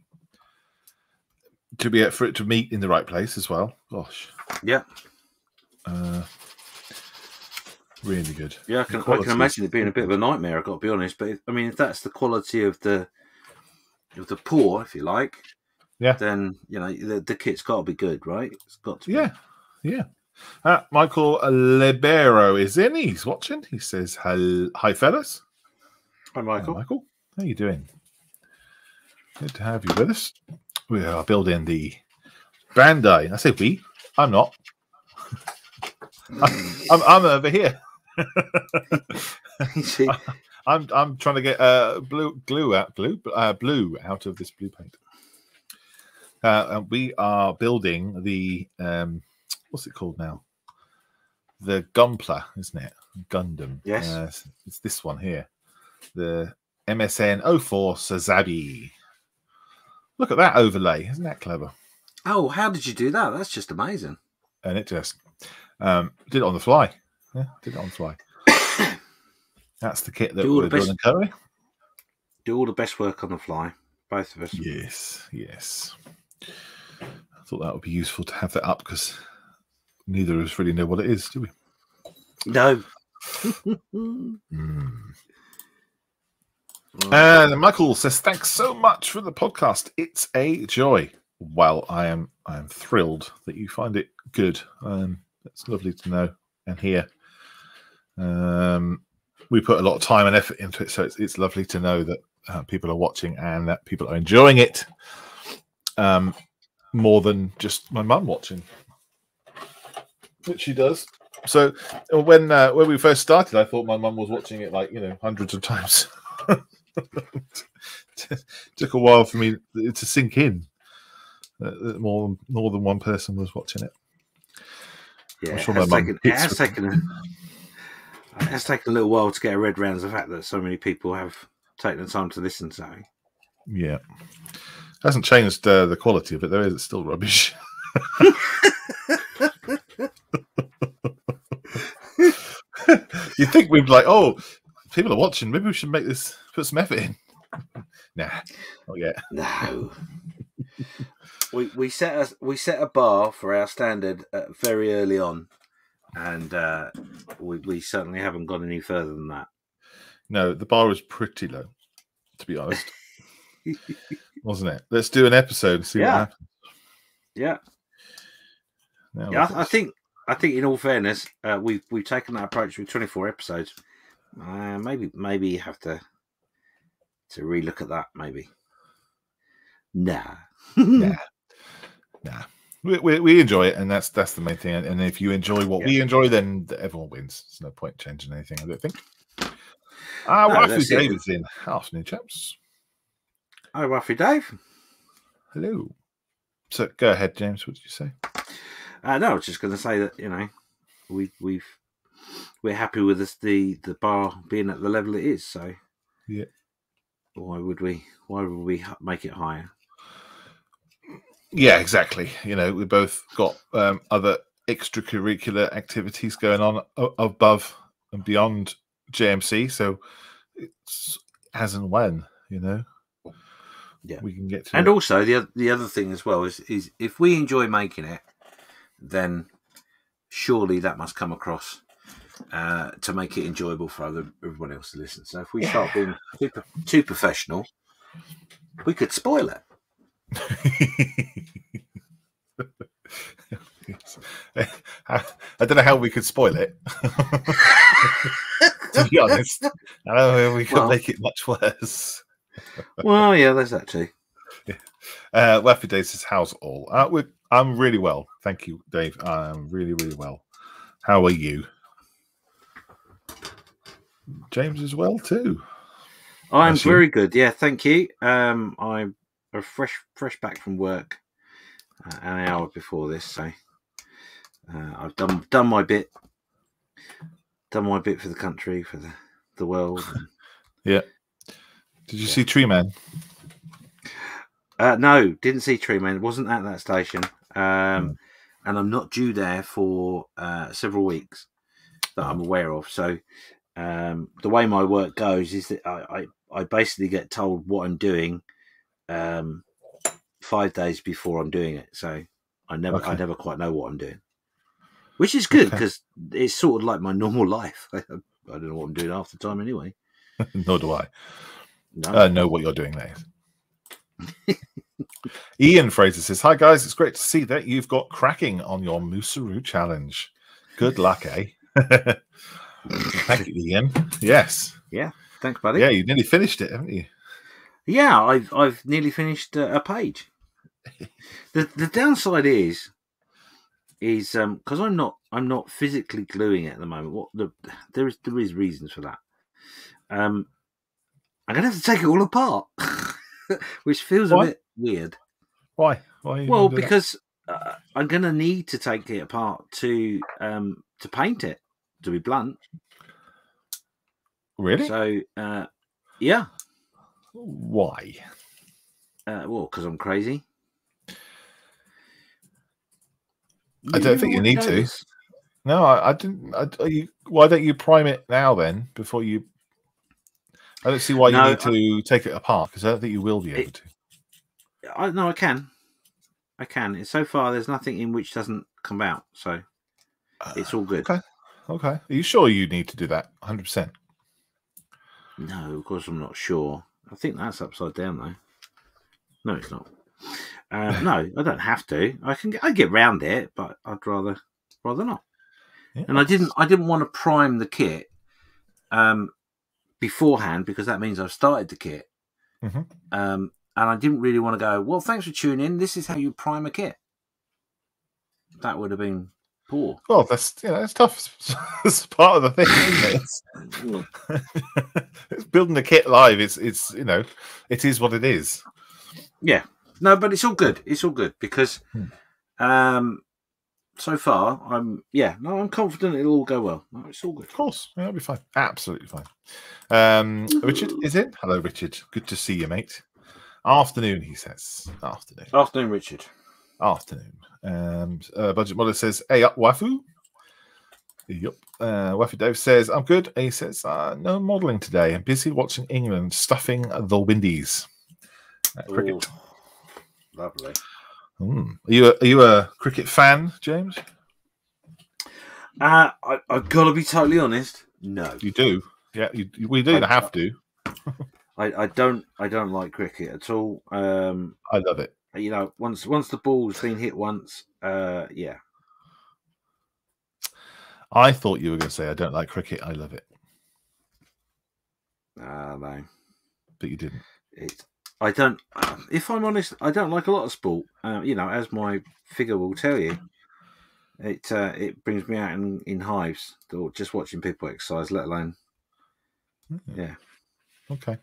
To be for it to meet in the right place as well. Gosh. Yeah. Really good. Yeah, I can imagine it being a bit of a nightmare, I've got to be honest. But I mean, if that's the quality of the pour, if you like, then you know the kit's got to be good, right? It's got to be. Yeah. Michael Libero is in. He's watching. He says, "Hi, fellas." Hi, Michael. Hi, Michael. How you doing? Good to have you with us. We are building the Bandai. I say we. I'm not. I'm over here. I'm trying to get blue out of this blue paint. And we are building the what's it called now? The Gunpla, isn't it? Gundam. Yes. It's this one here. The MSN 04 Sazabi. Look at that overlay. Isn't that clever? Oh, how did you do that? That's just amazing. And it just did it on the fly. Yeah, did it on the fly. That's the kit that we're doing in Curry. Do all the best work on the fly, both of us. Yes. I thought that would be useful to have that up because neither of us really know what it is, do we? No. And Michael says, "Thanks so much for the podcast. It's a joy." Well, I am thrilled that you find it good. It's lovely to know and hear. We put a lot of time and effort into it, so it's lovely to know that people are watching and that people are enjoying it more than just my mum watching, which she does. So when we first started, I thought my mum was watching it hundreds of times. Took a while for me to sink in that more than one person was watching it. Yeah, it has taken a little while to get a head around the fact that so many people have taken the time to listen to it. Yeah, hasn't changed the quality of it though. It's still rubbish. You'd think we'd be like, oh, people are watching. Maybe we should put some effort in. Nah, not yet. No. we set a bar for our standard very early on, and we certainly haven't gone any further than that. No, the bar was pretty low, to be honest. Wasn't it? Let's do an episode and see what happens. Yeah. I think in all fairness, we've taken that approach with 24 episodes. Maybe you have to relook at that. Maybe. Nah. we enjoy it, and that's the main thing. And if you enjoy what we enjoy, then everyone wins. There's no point changing anything, I don't think. Waffy Dave is in. Afternoon, chaps. Hi, Waffy Dave. Hello. So go ahead, James. What did you say? No, I was just going to say that we're happy with the bar being at the level it is. So yeah, why would we make it higher? Yeah, exactly. We both got other extracurricular activities going on above and beyond JMC, so it's as and when we can get to. And also the other thing as well is if we enjoy making it, then surely that must come across to make it enjoyable for everyone else to listen. So if we start being too professional, we could spoil it. I don't know how we could spoil it. To be honest, I don't know we could make it much worse. Well, yeah, there's that too. Waffy Dave says, "How's all?" I'm really well, thank you, Dave. I'm really, really well. How are you? James is well too. I'm very good. Yeah, thank you. I'm fresh back from work an hour before this, so I've done my bit. Done my bit for the country, for the world. Yeah. Did you see Tree Man? No, didn't see Tree Man. Wasn't at that station. And I'm not due there for several weeks that I'm aware of. So the way my work goes is that I basically get told what I'm doing 5 days before I'm doing it. So I never quite know what I'm doing, which is good because it's sort of like my normal life. I don't know what I'm doing half the time anyway. Nor do I. No. Know what you're doing there. Ian Fraser says, "Hi guys, it's great to see that you've got cracking on your Moosaroo challenge. Good luck, eh?" Thank you, Ian. Yes. Yeah. Thanks, buddy. Yeah, you nearly finished it, haven't you? Yeah, I've nearly finished a page. The downside is because I'm not physically gluing it at the moment. There is reasons for that. I'm gonna have to take it all apart, which feels a bit weird. Why? Well, because I'm gonna need to take it apart to paint it. To be blunt. Really? So, yeah. Why? Well, because I'm crazy. I don't think you need to. No, I didn't. Why don't you prime it now then? Before you, I don't see why you need to take it apart because I don't think you will be able to. I can. I can. So far, there's nothing in which doesn't come out, so it's all good. Okay. Are you sure you need to do that? 100%. No, of course I'm not sure. I think that's upside down though. No, it's not. No, I don't have to. I get round it, but I'd rather not. Yeah. And I didn't want to prime the kit beforehand because that means I've started the kit. Mm-hmm. And I didn't really want to go, well, thanks for tuning in. This is how you prime a kit. That would have been poor. Well, that's it's tough. It's part of the thing, isn't it? It's building the kit live. It's it is what it is. Yeah. No, but it's all good. It's all good because so far I'm confident it'll all go well. No, it's all good. Of course. It'll be fine. Absolutely fine. Richard is in. Hello, Richard. Good to see you, mate. Afternoon, he says. Afternoon, Richard. Afternoon. Budget Model says, "Hey up, Wafu." Yep. Wafu Dave says, "I'm good." He says, "No modelling today. I'm busy watching England stuffing the Windies." Cricket. Lovely. Are you a cricket fan, James? I've got to be totally honest. No. You do? Yeah, we do have to. I don't like cricket at all. I love it. Once the ball's been hit once, yeah. I thought you were going to say I don't like cricket. I love it. No, but you didn't. I don't. If I'm honest, I don't like a lot of sport. You know, as my figure will tell you, it brings me out in hives. Or just watching people exercise, let alone. Yeah. Okay.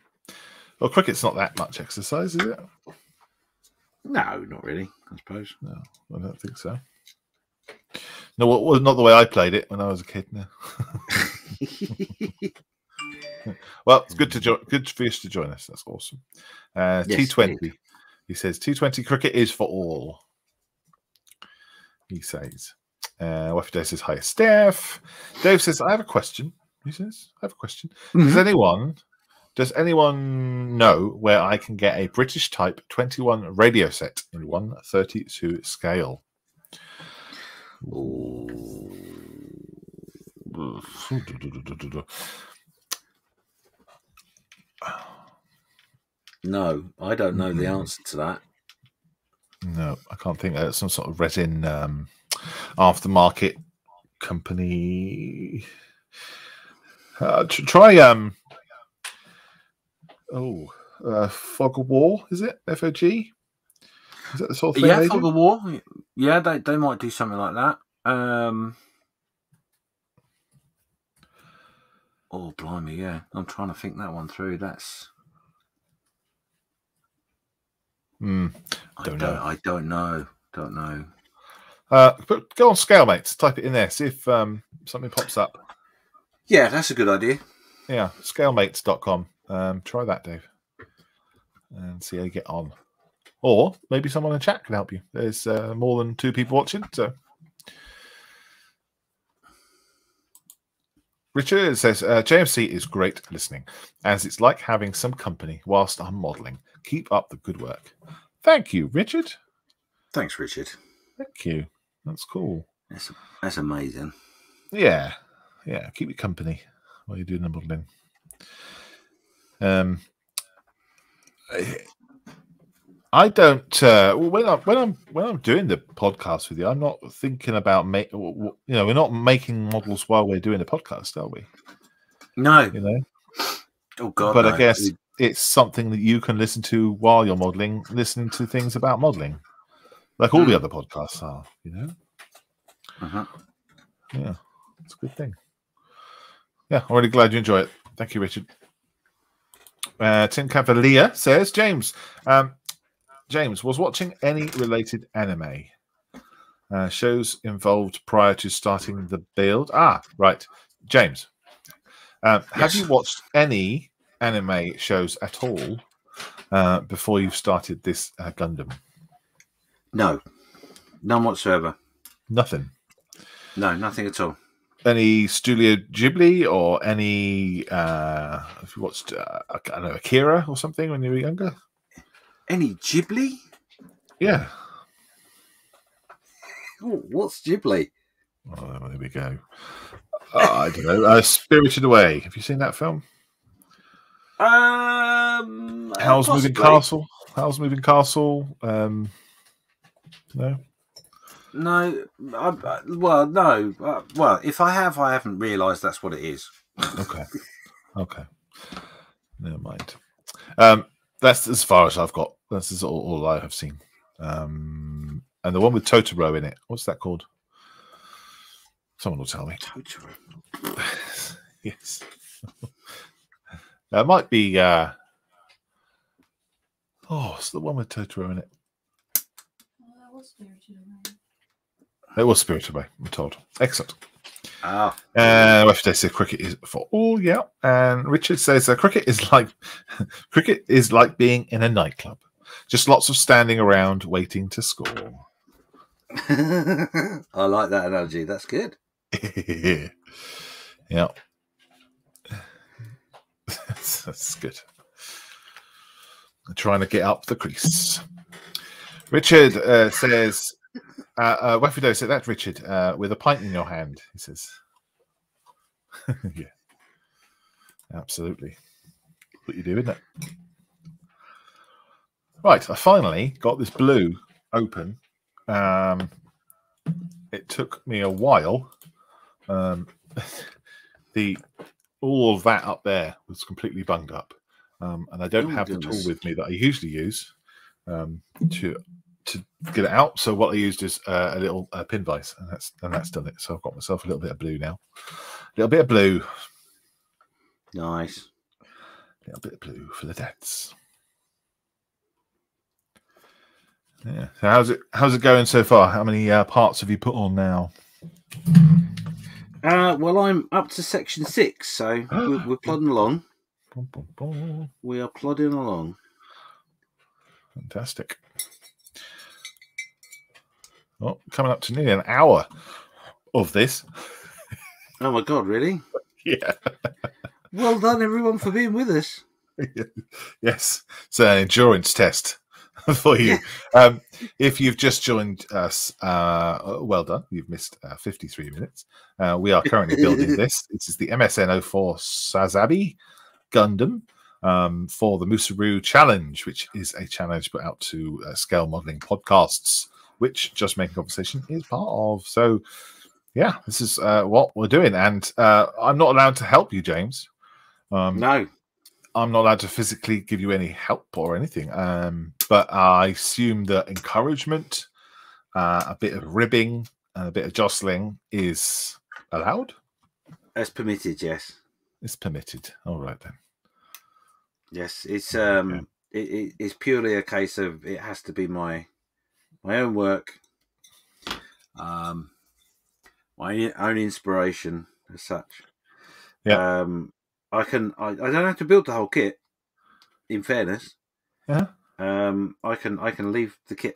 Well, cricket's not that much exercise, is it? No, not really. I suppose. No, I don't think so. No, well, not the way I played it when I was a kid. No. Well, it's good for you to join us. That's awesome. Yes, T20. indeed. He says T20 cricket is for all. He says. Wefide says hi, Steph. Dave says I have a question. He says I have a question. Does anyone know where I can get a British Type 21 radio set in 1/32 scale? No, I don't know the answer to that. No, I can't think. Some sort of resin aftermarket company. Try Fog of War, is it? FOG? Is that the sort of thing? Yeah, Fog of War. Yeah, they might do something like that. Oh, blimey, yeah. I'm trying to think that one through. That's. I don't know. But go on Scalemates, type it in there, see if something pops up. Yeah, that's a good idea. Yeah, scalemates.com. Try that, Dave, and see how you get on. Or maybe someone in chat can help you. There's more than 2 people watching, so. Richard says, JMC is great listening, as it's like having some company whilst I'm modelling. Keep up the good work. Thank you, Richard. Thanks, Richard. Thank you. That's cool. That's amazing. Yeah. Keep you company while you're doing the modelling. I don't. When I'm doing the podcast with you, I'm not thinking about we're not making models while we're doing the podcast, are we? No. You know. Oh God. But no. I guess it's something that you can listen to while you're modelling, listening to things about modelling, like all the other podcasts are. You know. Yeah, it's a good thing. Yeah, I'm really glad you enjoy it. Thank you, Richard. Tim Cavalier says, James, was watching any related anime shows involved prior to starting the build? Right. James, have you watched any anime shows at all before you've started this Gundam? No. None whatsoever. Nothing? No, nothing at all. Any Studio Ghibli or any, have you watched, I don't know, Akira or something when you were younger? Any Ghibli? Yeah. Oh, what's Ghibli? Oh, there we go. I don't know. Spirited Away. Have you seen that film? Howl's Moving Castle? Howl's Moving Castle? No? No. No. Well, if I have, I haven't realised that's what it is. Okay. Never mind. That's as far as I've got. That's all I have seen. And the one with Totoro in it. What's that called? Someone will tell me. Totoro. Yes. It might be. It's the one with Totoro in it. That was Spirited Away. It was Spirited Away, I'm told. Excellent. Wefide says cricket is for all, yeah. And Richard says cricket is like being in a nightclub. Just lots of standing around waiting to score. I like that analogy. That's good. Yeah. That's good. Trying to get up the crease. Richard says, Wefide said, that's Richard, with a pint in your hand, he says. Yeah. Absolutely. What you do, isn't it? Right, I finally got this blue open. It took me a while. All of that up there was completely bunged up. and I don't have the tool with me that I usually use to get it out. So what I used is a little pin vise, and that's done it. So I've got myself a little bit of blue now. A little bit of blue. Nice. A little bit of blue for the dads. Yeah. So how's it going so far? How many parts have you put on now? Well, I'm up to section 6, so we're plodding along. We are plodding along. Fantastic. Well, coming up to nearly an hour of this. Oh my God, really? Yeah. Well done, everyone, for being with us. Yes, it's an endurance test for you. If you've just joined us, well done. You've missed 53 minutes. We are currently building this. This is the MSN04 Sazabi Gundam for the Moosaroo Challenge, which is a challenge put out to scale modeling podcasts, which Just Making Conversation is part of. So, yeah, this is what we're doing. And I'm not allowed to help you, James. No. I'm not allowed to physically give you any help or anything. But I assume that encouragement, a bit of ribbing, and a bit of jostling is allowed? That's permitted, yes. It's permitted. All right, then. Yes, it's it's purely a case of it has to be my own work, my own inspiration as such. Yeah. I don't have to build the whole kit. In fairness, yeah. I can leave the kit,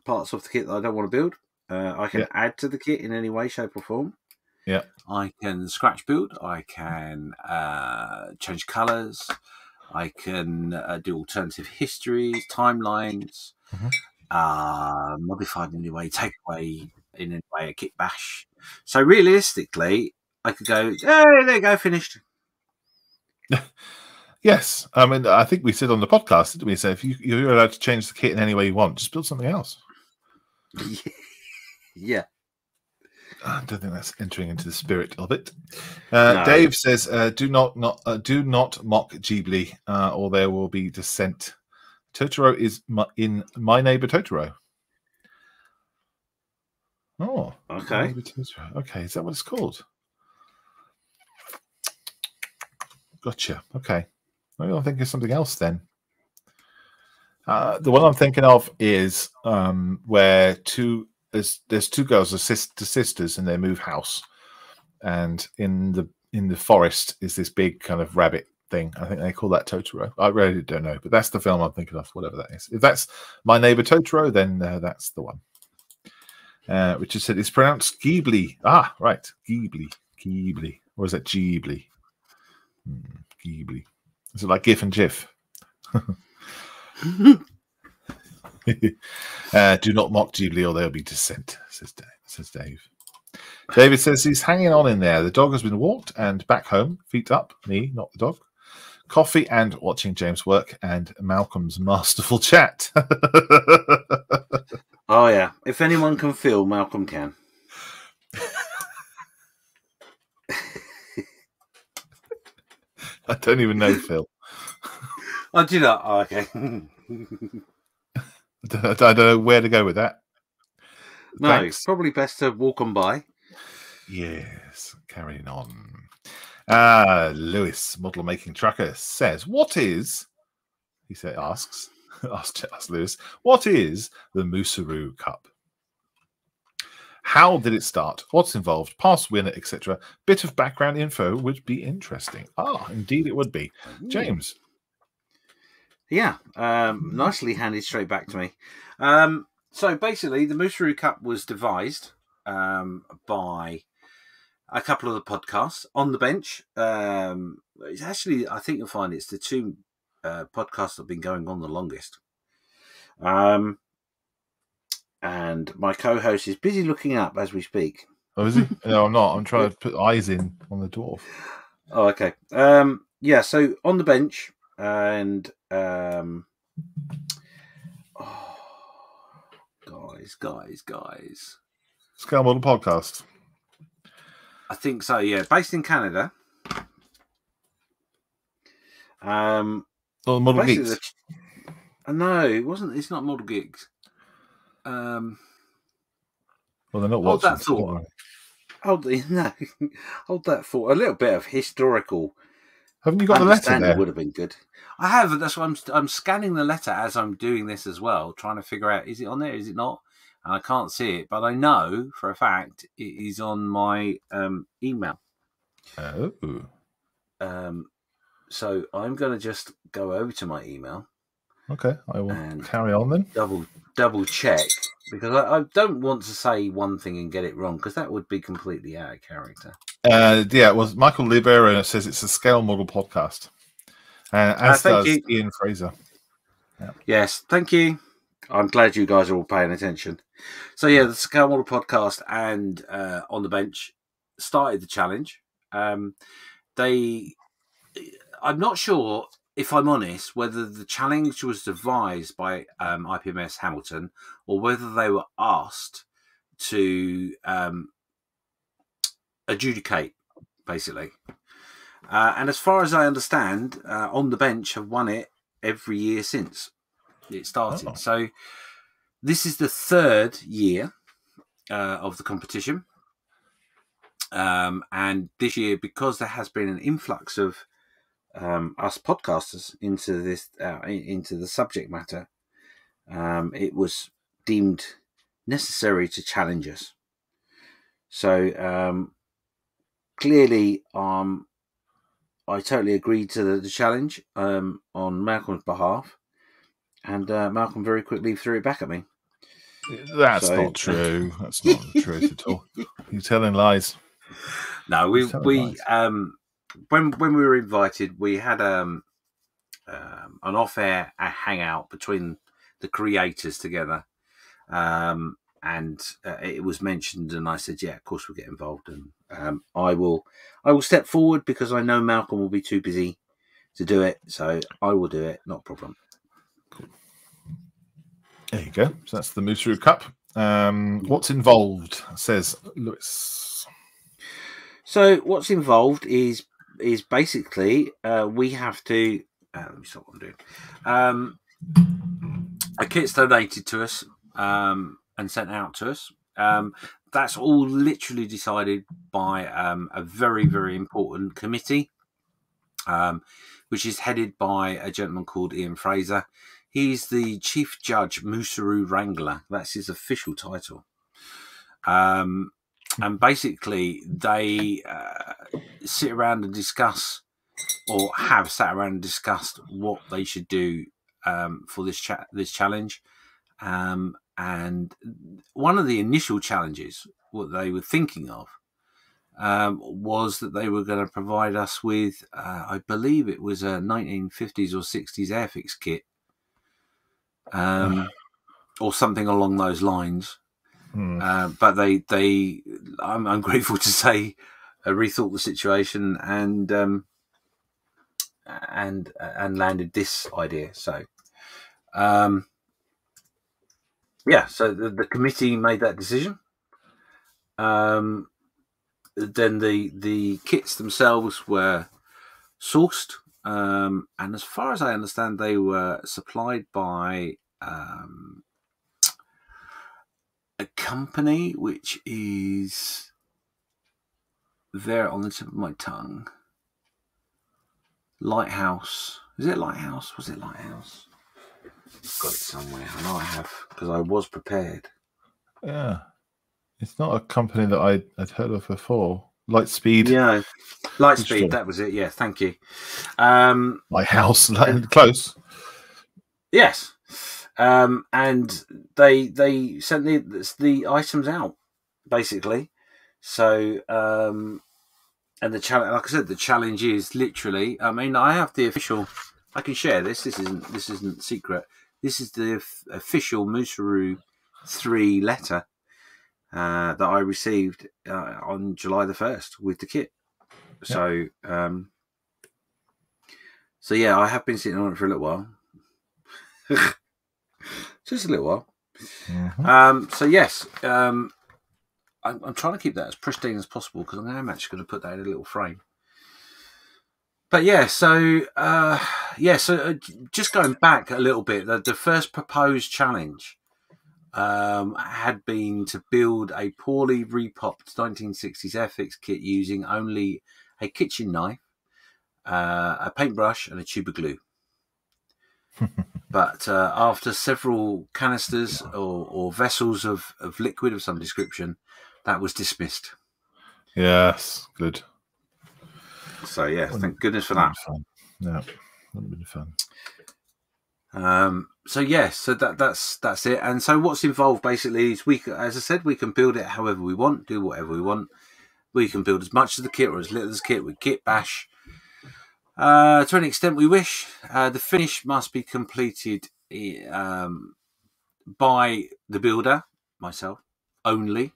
parts of the kit that I don't want to build. I can add to the kit in any way, shape, or form. Yeah. I can scratch build. I can change colours. I can do alternative histories, timelines, modified in any way, take away in any way, a kit bash. So realistically, I could go, hey, there you go, finished. Yes. I mean, I think we said on the podcast, didn't we, say if you're allowed to change the kit in any way you want, just build something else. Yeah. I don't think that's entering into the spirit of it. No. Dave says, "Do not mock Ghibli, or there will be dissent." Totoro is in My Neighbor Totoro. Oh, okay. Okay, is that what it's called? Gotcha. Okay, maybe I'm thinking of something else then. The one I'm thinking of is where there's two girls, the sisters, and they move house, and in the forest is this big kind of rabbit thing. I think they call that Totoro. I really don't know, but that's the film I'm thinking of. Whatever that is, if that's My Neighbor Totoro, then that's the one. Richard said it's pronounced Ghibli. Ah, right, Ghibli, or is that Ghibli? Ghibli. Is it like GIF and GIF? Do not mock Ghibli or there'll be dissent, says Dave. David says he's hanging on in there. The dog has been walked and back home, feet up, me, not the dog. Coffee and watching James work and Malcolm's masterful chat. Oh, yeah. If anyone can feel, Malcolm can. I don't even know Phil. Oh, do you not? Oh, okay. I don't know where to go with that. No, Thanks. it's probably best to walk on by. Yes, carrying on. Lewis, model making trucker, says, "What is?" He asks Lewis, "What is the Moosaroo Cup? How did it start? What's involved? Past winner, etc. Bit of background info would be interesting." Ah, indeed, it would be. James. Yeah, nicely handed straight back to me. So basically, the Moosaroo Cup was devised by a couple of the podcasts on the bench. It's actually, I think you'll find it's the two podcasts that have been going on the longest. And my co-host is busy looking up as we speak. Oh, is he? No, I'm not. I'm trying to put eyes in on the dwarf. Oh, okay. Yeah, so on the bench and guys. Scale Model Podcast. I think so, yeah. Based in Canada. Or Model Basically, Geeks? no, it wasn't. It's not Model Geeks. Well, they're not Hold watching. that thought. Hold that thought. A little bit of historical. Haven't you got the letter there? Would have been good. I have. That's why I'm scanning the letter as I'm doing this as well, trying to figure out, is it on there? Is it not? And I can't see it, but I know for a fact it is on my email. Oh. So I'm going to just go over to my email. Okay, I will carry on then. Double check, because I don't want to say one thing and get it wrong, because that would be completely out of character. Yeah, it was Michael Libera says it's a scale model podcast. As does Ian Fraser. Yeah. Yes, thank you. I'm glad you guys are all paying attention. So yeah, the Scale Model podcast and On the Bench started the challenge. I'm not sure, if I'm honest, whether the challenge was devised by IPMS Hamilton or whether they were asked to adjudicate, basically. And as far as I understand, On the Bench have won it every year since it started. Oh. So this is the third year of the competition. And this year, because there has been an influx of us podcasters into this, into the subject matter, it was deemed necessary to challenge us. So clearly, I totally agreed to the challenge on Malcolm's behalf, and Malcolm very quickly threw it back at me. That's not true. That's not the truth at all. You're telling lies. No, we when we were invited, we had an off-air hangout between the creators together, and it was mentioned, and I said, "Yeah, of course we'll get involved." And I will step forward because I know Malcolm will be too busy to do it, so I will do it. Not a problem. Cool. There you go. So that's the Moosaroo Cup. What's involved? Says Lewis. So what's involved is basically we have to. Let me stop what I'm doing. A kit's donated to us and sent out to us. That's all literally decided by a very, very important committee, which is headed by a gentleman called Ian Fraser. He's the Chief Judge Moosaroo Wrangler. That's his official title. And basically, they sit around and discuss, or have sat around and discussed what they should do for this challenge. And one of the initial challenges, what they were thinking of, was that they were going to provide us with, I believe it was a 1950s or 60s Airfix kit, or something along those lines. But I'm grateful to say, rethought the situation and landed this idea. So, so the committee made that decision. Then the kits themselves were sourced, and as far as I understand, they were supplied by a company which is there on the tip of my tongue. Lighthouse. Is it Lighthouse? Was it Lighthouse? I've got it somewhere. I know I have, because I was prepared. Yeah. It's not a company that I'd heard of before. Lightspeed. Yeah. Lightspeed, that was it. Yeah, thank you. Lighthouse. Close. Yes. And they sent the items out, basically. So, and the challenge, like I said, the challenge is literally. I mean, I have the official. I can share this. This isn't secret. This is the official Moosaroo 3 letter that I received on July the 1st with the kit. So, so yeah, I have been sitting on it for a little while. Just a little while. Mm-hmm. So yes, I'm trying to keep that as pristine as possible, because I am actually going to put that in a little frame. But yeah, so just going back a little bit, the first proposed challenge had been to build a poorly repopped 1960s FX kit using only a kitchen knife, a paintbrush, and a tube of glue. But after several canisters or vessels of liquid of some description, that was dismissed. Yes, good. So yeah, thank goodness for that. Fun. Yeah, wouldn't have been fun. So that's it. And so what's involved basically is as I said, we can build it however we want, do whatever we want. We can build as much of the kit or as little as the kit with kit bash. To an extent we wish. The finish must be completed by the builder, myself, only.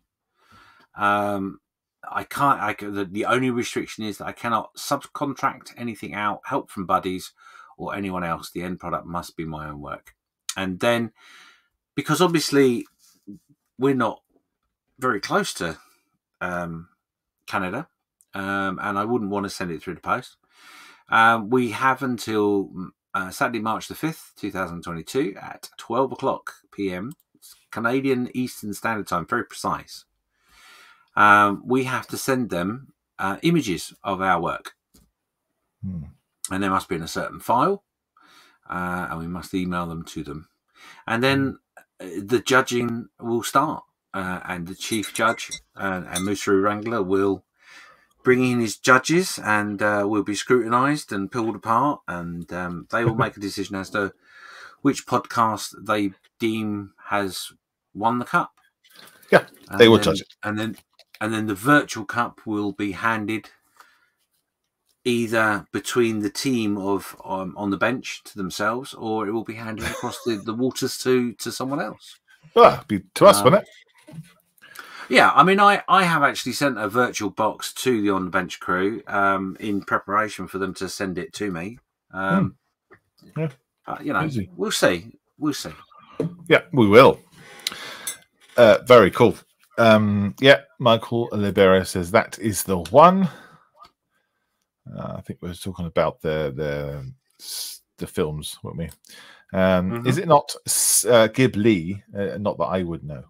The only restriction is that I cannot subcontract anything out, help from buddies or anyone else. The end product must be my own work. And then, because obviously we're not very close to Canada, and I wouldn't want to send it through the post, we have until Saturday, March the 5th, 2022 at 12 o'clock p.m. Canadian Eastern Standard Time, very precise. We have to send them images of our work. And they must be in a certain file, and we must email them to them. And then the judging will start, and the chief judge and Moosaroo Wrangler will bring in his judges, and will be scrutinised and pulled apart, and they will make a decision as to which podcast they deem has won the cup. Yeah, they will judge it. And then the virtual cup will be handed either between the team of on the bench to themselves, or it will be handed across the waters to someone else. Well, it'd be to us, wouldn't it? Yeah, I mean, I have actually sent a virtual box to the on the bench crew in preparation for them to send it to me. Easy. We'll see. Yeah, we will. Very cool. Michael Libera says that is the one. I think we were talking about the films, weren't we? Is it not Ghibli? Not that I would know,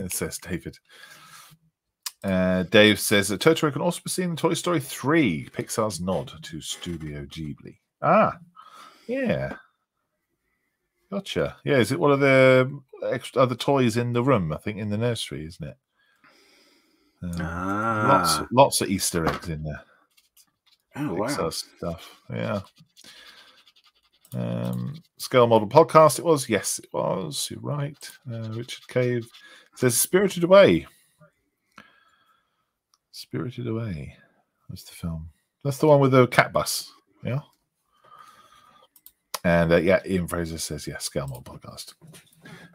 says David. Dave says that Totoro can also be seen in Toy Story 3, Pixar's nod to Studio Ghibli. Yeah. Gotcha. Yeah, is it one of the extra other toys in the room? I think in the nursery, isn't it? Lots of Easter eggs in there. Oh, wow. Stuff. Yeah. Scale Model Podcast. It was. Yes, it was. You're right. Richard Cave says Spirited Away. Spirited Away. That's the film. That's the one with the cat bus. Yeah. And Ian Fraser says, yes, Scale Model Podcast.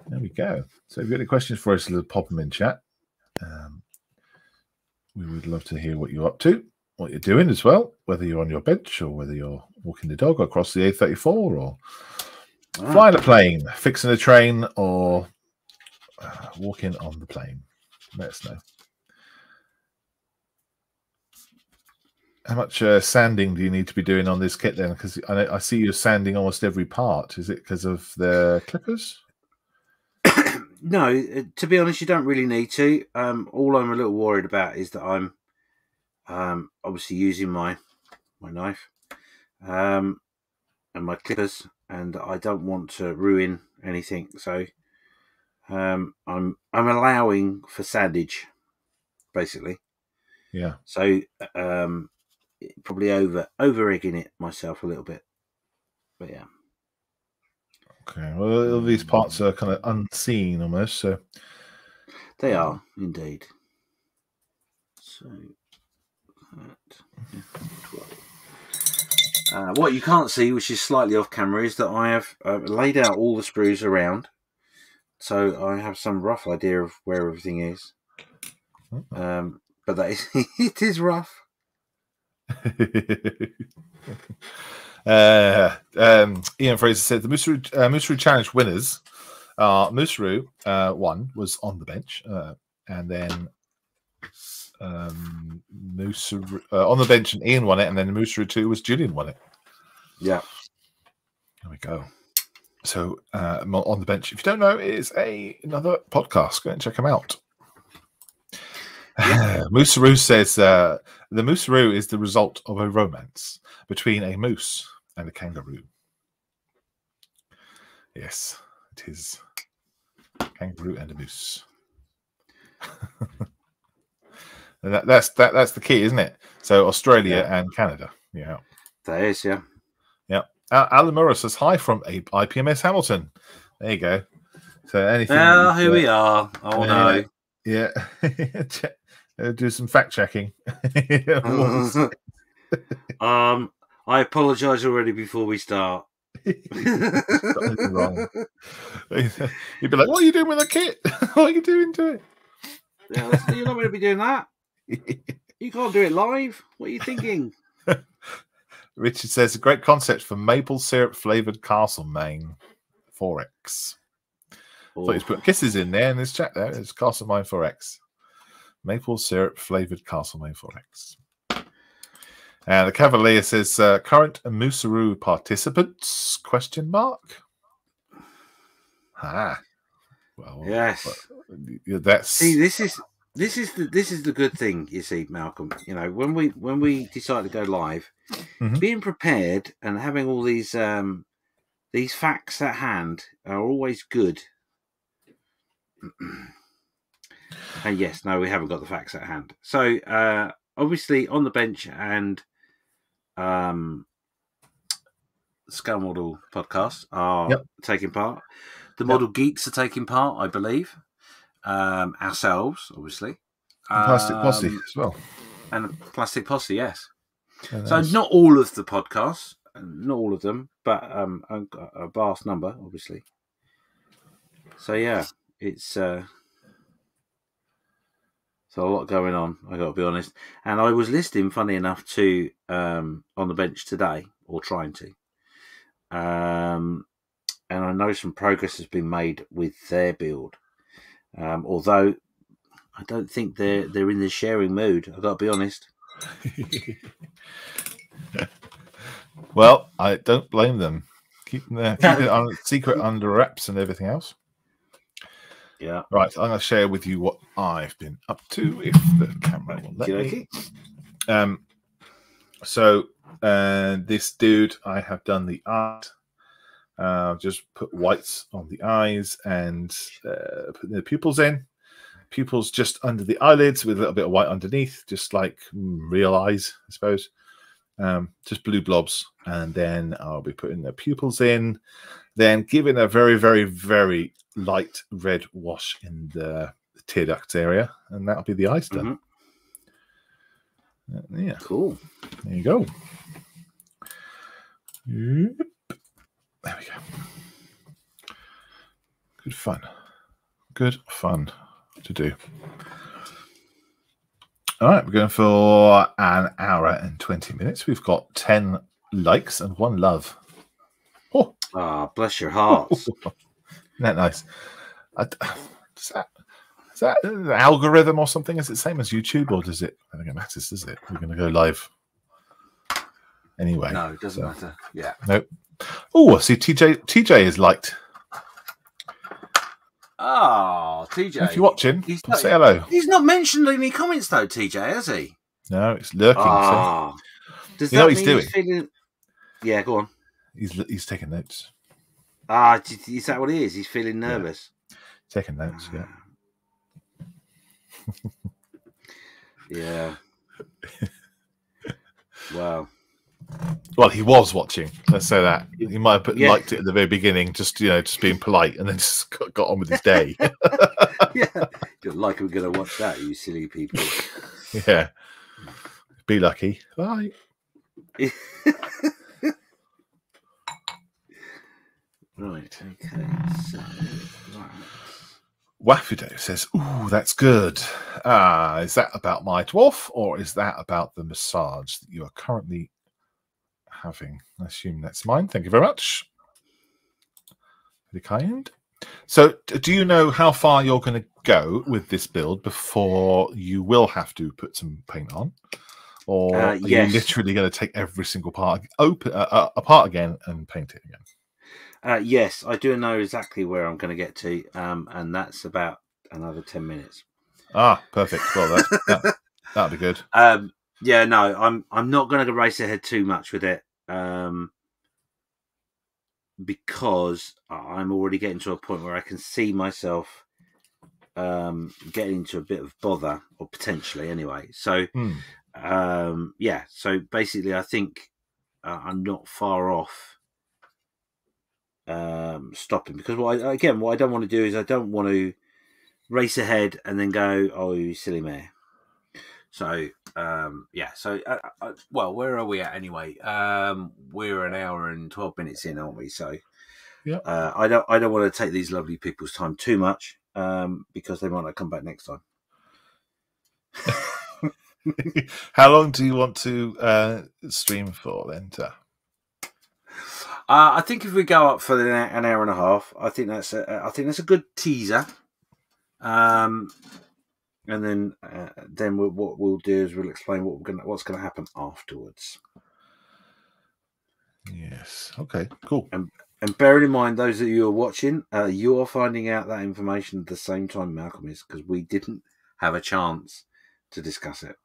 There we go. So if you've got any questions for us, pop them in chat. We would love to hear what you're up to, what you're doing as well, whether you're on your bench or whether you're walking the dog across the A34 or flying a plane, fixing a train, or walking on the plane. Let us know. How much sanding do you need to be doing on this kit then? Because I see you're sanding almost every part. Is it because of the clippers? No, to be honest, you don't really need to. All I'm a little worried about is that I'm obviously using my knife and my clippers, and I don't want to ruin anything. So I'm allowing for sandage, basically. Yeah. So probably over egging it myself a little bit, but yeah. Okay, well, these parts are kind of unseen almost, so they are indeed. So what you can't see, which is slightly off camera, is that I have laid out all the screws around, so I have some rough idea of where everything is. But that is it is rough. Ian Fraser said the Moosaroo Challenge winners are Moosaroo. One was on the bench, and then Moosaroo on the bench, and Ian won it, and then Moosaroo 2 was Julian won it. Yeah. There we go. So on the bench, if you don't know, is another podcast. Go and check them out. Yeah. Moosaroo says the Moosaroo is the result of a romance between a moose and a kangaroo. Yes, it is. Kangaroo and a moose. And that's the key, isn't it? So Australia and Canada. Yeah. That is, yeah. Yeah. Alan Murray says hi from IPMS Hamilton. There you go. So anything. Well, here we are. Oh no. Yeah. Do some fact checking. I apologise already before we start. Wrong. You'd be like, "What are you doing with the kit? What are you doing to it?" Yeah, you're not going to be doing that. You can't do it live. What are you thinking? Richard says a great concept for maple syrup flavored Castlemaine 4X. So he's put kisses in there in this chat. There, it's Castlemaine 4X. Maple syrup flavored Castlemaine 4X. And the Cavalier says current Moosaroo participants ? Ah, well, yes. That's this is the good thing. You see, Malcolm. You know, when we decide to go live, being prepared and having all these facts at hand are always good. And yes, no, we haven't got the facts at hand. So obviously, on the bench and Scale Model podcast are taking part. The Model Geeks are taking part, I believe. Ourselves, obviously. Plastic Posse as well. And Plastic Posse, yes. Yeah, so not all of the podcasts, not all of them, but a vast number, obviously. So yeah, it's a lot going on, I got to be honest. And I was listening, funny enough, to on the bench today, or trying to. And I know some progress has been made with their build. Although I don't think they're in the sharing mood, I've got to be honest. Well, I don't blame them. Keep it on secret under wraps and everything else. Yeah. Right, I'm going to share with you what I've been up to, if the camera will let me. So this dude, I have done the art. Just put whites on the eyes and put the pupils in. Pupils just under the eyelids with a little bit of white underneath, just like real eyes, I suppose. Just blue blobs. And then I'll be putting the pupils in. Then giving a very, very, very light red wash in the tear ducts area. And that'll be the eyes done. Yeah. Cool. There you go. Yep. There we go. Good fun. Good fun to do. All right, we're going for an hour and 20 minutes. We've got 10 likes and 1 love. Oh, bless your hearts. Isn't that nice? Is that an algorithm or something? Is it the same as YouTube, or does it? I don't think it matters, does it? We're going to go live anyway. No, it doesn't matter. Yeah. Nope. Oh, see, TJ is liked. Oh, TJ. If you're watching, say hello. He's not mentioned any comments, though, TJ, has he? No, it's lurking. So. Does you that know what mean he's doing? He's feeling... Yeah, go on. He's taking notes. Is that what it is? He's feeling nervous. Yeah. Taking notes, yeah. Wow. Well, he was watching. Let's say that he might have liked it at the very beginning, just being polite, and then just got on with his day. Yeah, like we're going to watch that, you silly people. Yeah, be lucky. Bye. Right. Okay. So, Wafudo says, "Ooh, that's good. Is that about my dwarf, or is that about the massage that you are currently having?" I assume that's mine. Thank you very much. Very kind. So, do you know how far you're going to go with this build before you will have to put some paint on? Or are you literally going to take every single part apart again and paint it again? Yes, I do know exactly where I'm going to get to, and that's about another 10 minutes. Ah, perfect. Well, that'll be good. Yeah, no, I'm not going to race ahead too much with it, because I'm already getting to a point where I can see myself getting into a bit of bother, or potentially anyway. So, yeah. So basically, I think I'm not far off stopping, because what I don't want to do is I don't want to race ahead and then go, "Oh, you silly mare." So, yeah. So, well, where are we at anyway? We're an hour and 12 minutes in, aren't we? So, yeah. I don't want to take these lovely people's time too much, because they might not come back next time. How long do you want to stream for then? I think if we go up for an hour and a half, I think that's a good teaser. And then what we'll do is we'll explain what's going to happen afterwards. Yes. Okay. Cool. And bearing in mind, those of you who are watching, you are finding out that information at the same time Malcolm is, because we didn't have a chance to discuss it.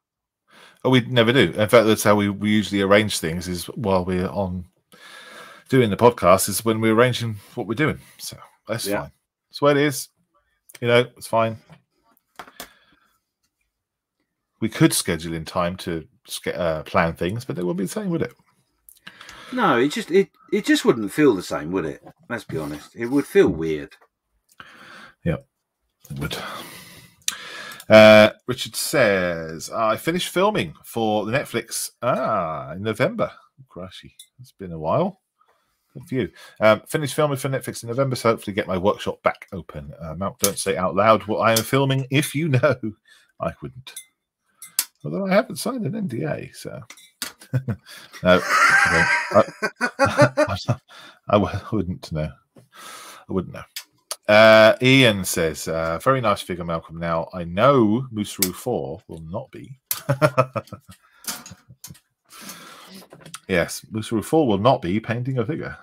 Oh, we never do. In fact, that's how we usually arrange things, is while we're on doing the podcast, is when we're arranging what we're doing. So that's fine. That's what it is. It's fine. We could schedule in time to plan things, but it wouldn't be the same, would it? No, it just wouldn't feel the same, would it? Let's be honest. It would feel weird. Yeah, it would. Richard says, I finished filming for the Netflix in November. Crashy. It's been a while. Good for you. Finished filming for Netflix in November, so hopefully get my workshop back open. Malc, don't say out loud what I am filming if you know. I wouldn't. Although I haven't signed an NDA, so... No. I wouldn't know. I wouldn't know. Ian says, very nice figure, Malcolm. Now, I know Moosaroo 4 will not be. Yes, Moosaroo 4 will not be painting a figure.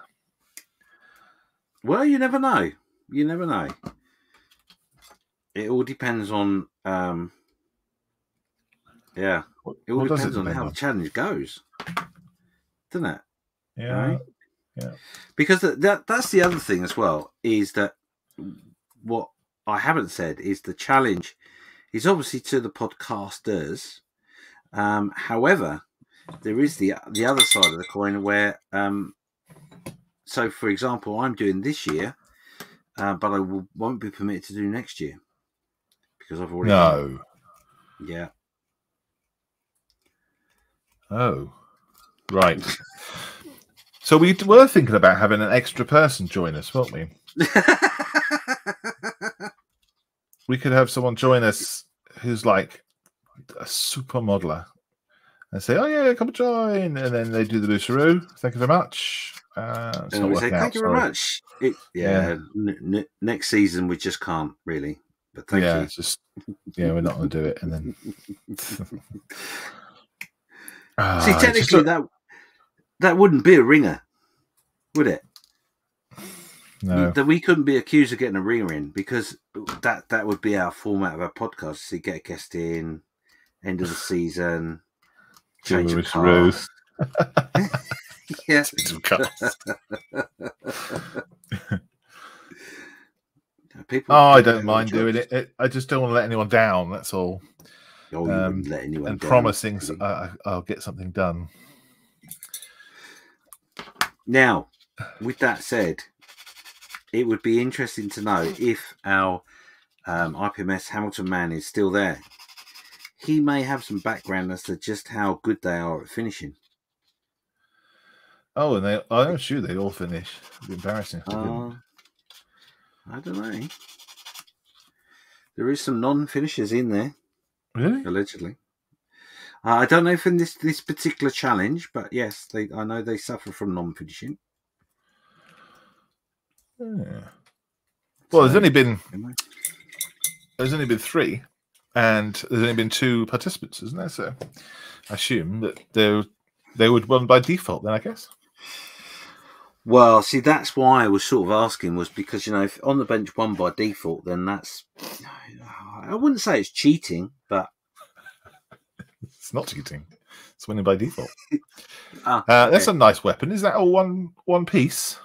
Well, you never know. You never know. It all depends on... yeah. It all depends on how the challenge goes. Doesn't it? Yeah. Right? Yeah. Because that's the other thing as well, is that what I haven't said is the challenge is obviously to the podcasters. However, there is the other side of the coin where, so for example, I'm doing this year, but I won't be permitted to do next year because I've already done it. Yeah. Oh, right. So we were thinking about having an extra person join us, weren't we? We could have someone join us who's like a super modeler and say, "Oh yeah, come join," and then they do the Moosaroo. Thank you very much. It's not working out. Thank you very much. Next season we just can't really. But thank you. It's just we're not going to do it, and then. See, technically that wouldn't be a ringer, would it? No. We couldn't be accused of getting a ringer in, because that would be our format of our podcast. So you get a guest in, end of the season, change of cast. Yeah. People, I don't mind doing it. I just don't want to let anyone down. That's all. Oh, you wouldn't let anyone and down, promising I'll get something done. Now, with that said, it would be interesting to know if our IPMS Hamilton man is still there. He may have some background as to just how good they are at finishing. Oh, and I'm sure they'd all finish. It'd be embarrassing if they didn't. I don't know. There is some non-finishers in there. Really? Allegedly. I don't know if in this particular challenge, but yes, I know they suffer from non-finishing. Yeah. Well, there's only been 3, and there's only been 2 participants, isn't there? So I assume that they would run by default. Then I guess. Well, see, that's why I was sort of asking, was because, you know, if on the bench won by default, then that's, I wouldn't say it's cheating, but It's not cheating. It's winning by default. Okay. That's a nice weapon. Is that all one piece?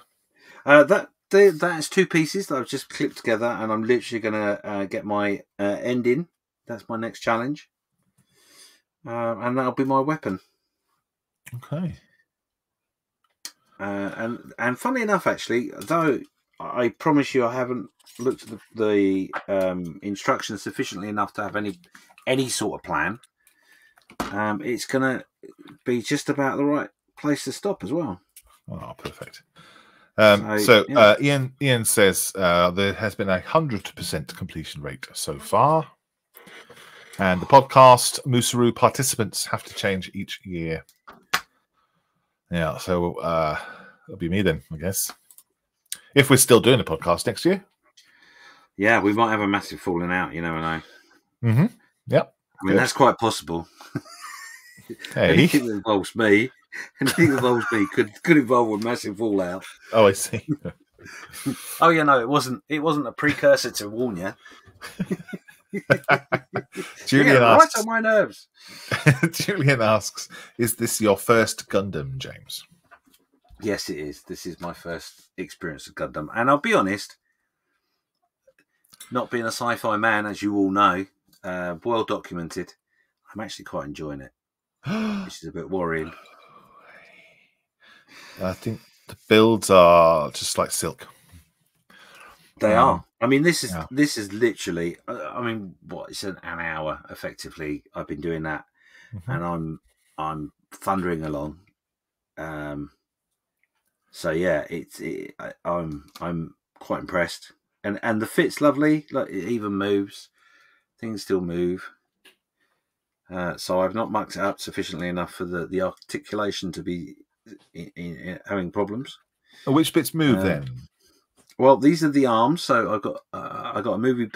That's 2 pieces that I've just clipped together, and I'm literally going to get my end in. That's my next challenge. And that'll be my weapon. Okay. And funny enough, actually, though I promise you I haven't looked at the instructions sufficiently enough to have any sort of plan, it's going to be just about the right place to stop as well. Oh, perfect. Yeah. Ian says there has been 100% completion rate so far. And the podcast Moosaroo participants have to change each year. Yeah, so it'll be me then, I guess. If we're still doing a podcast next year. Yeah, we might have a massive falling out, you never know. Mm-hmm. Yep. I mean, that's quite possible. Hey. Anything that involves me could involve a massive fallout. Oh, I see. Oh, yeah, no, it wasn't a precursor to warn you. Julian asks, right on my nerves. Julian asks, is this your first Gundam, James? Yes, it is. This is my first experience of Gundam. And I'll be honest, not being a sci-fi man, as you all know, well documented, I'm actually quite enjoying it, which is a bit worrying. I think the builds are just like silk. They are. I mean, this is literally. I mean, what? It's an hour effectively. I've been doing that, and I'm thundering along. So yeah, I'm quite impressed, and the fit's lovely. Like, it even moves. Things still move. So I've not mucked it up sufficiently enough for the articulation to be in having problems. Which bits move then? Well, these are the arms. So I got a movie.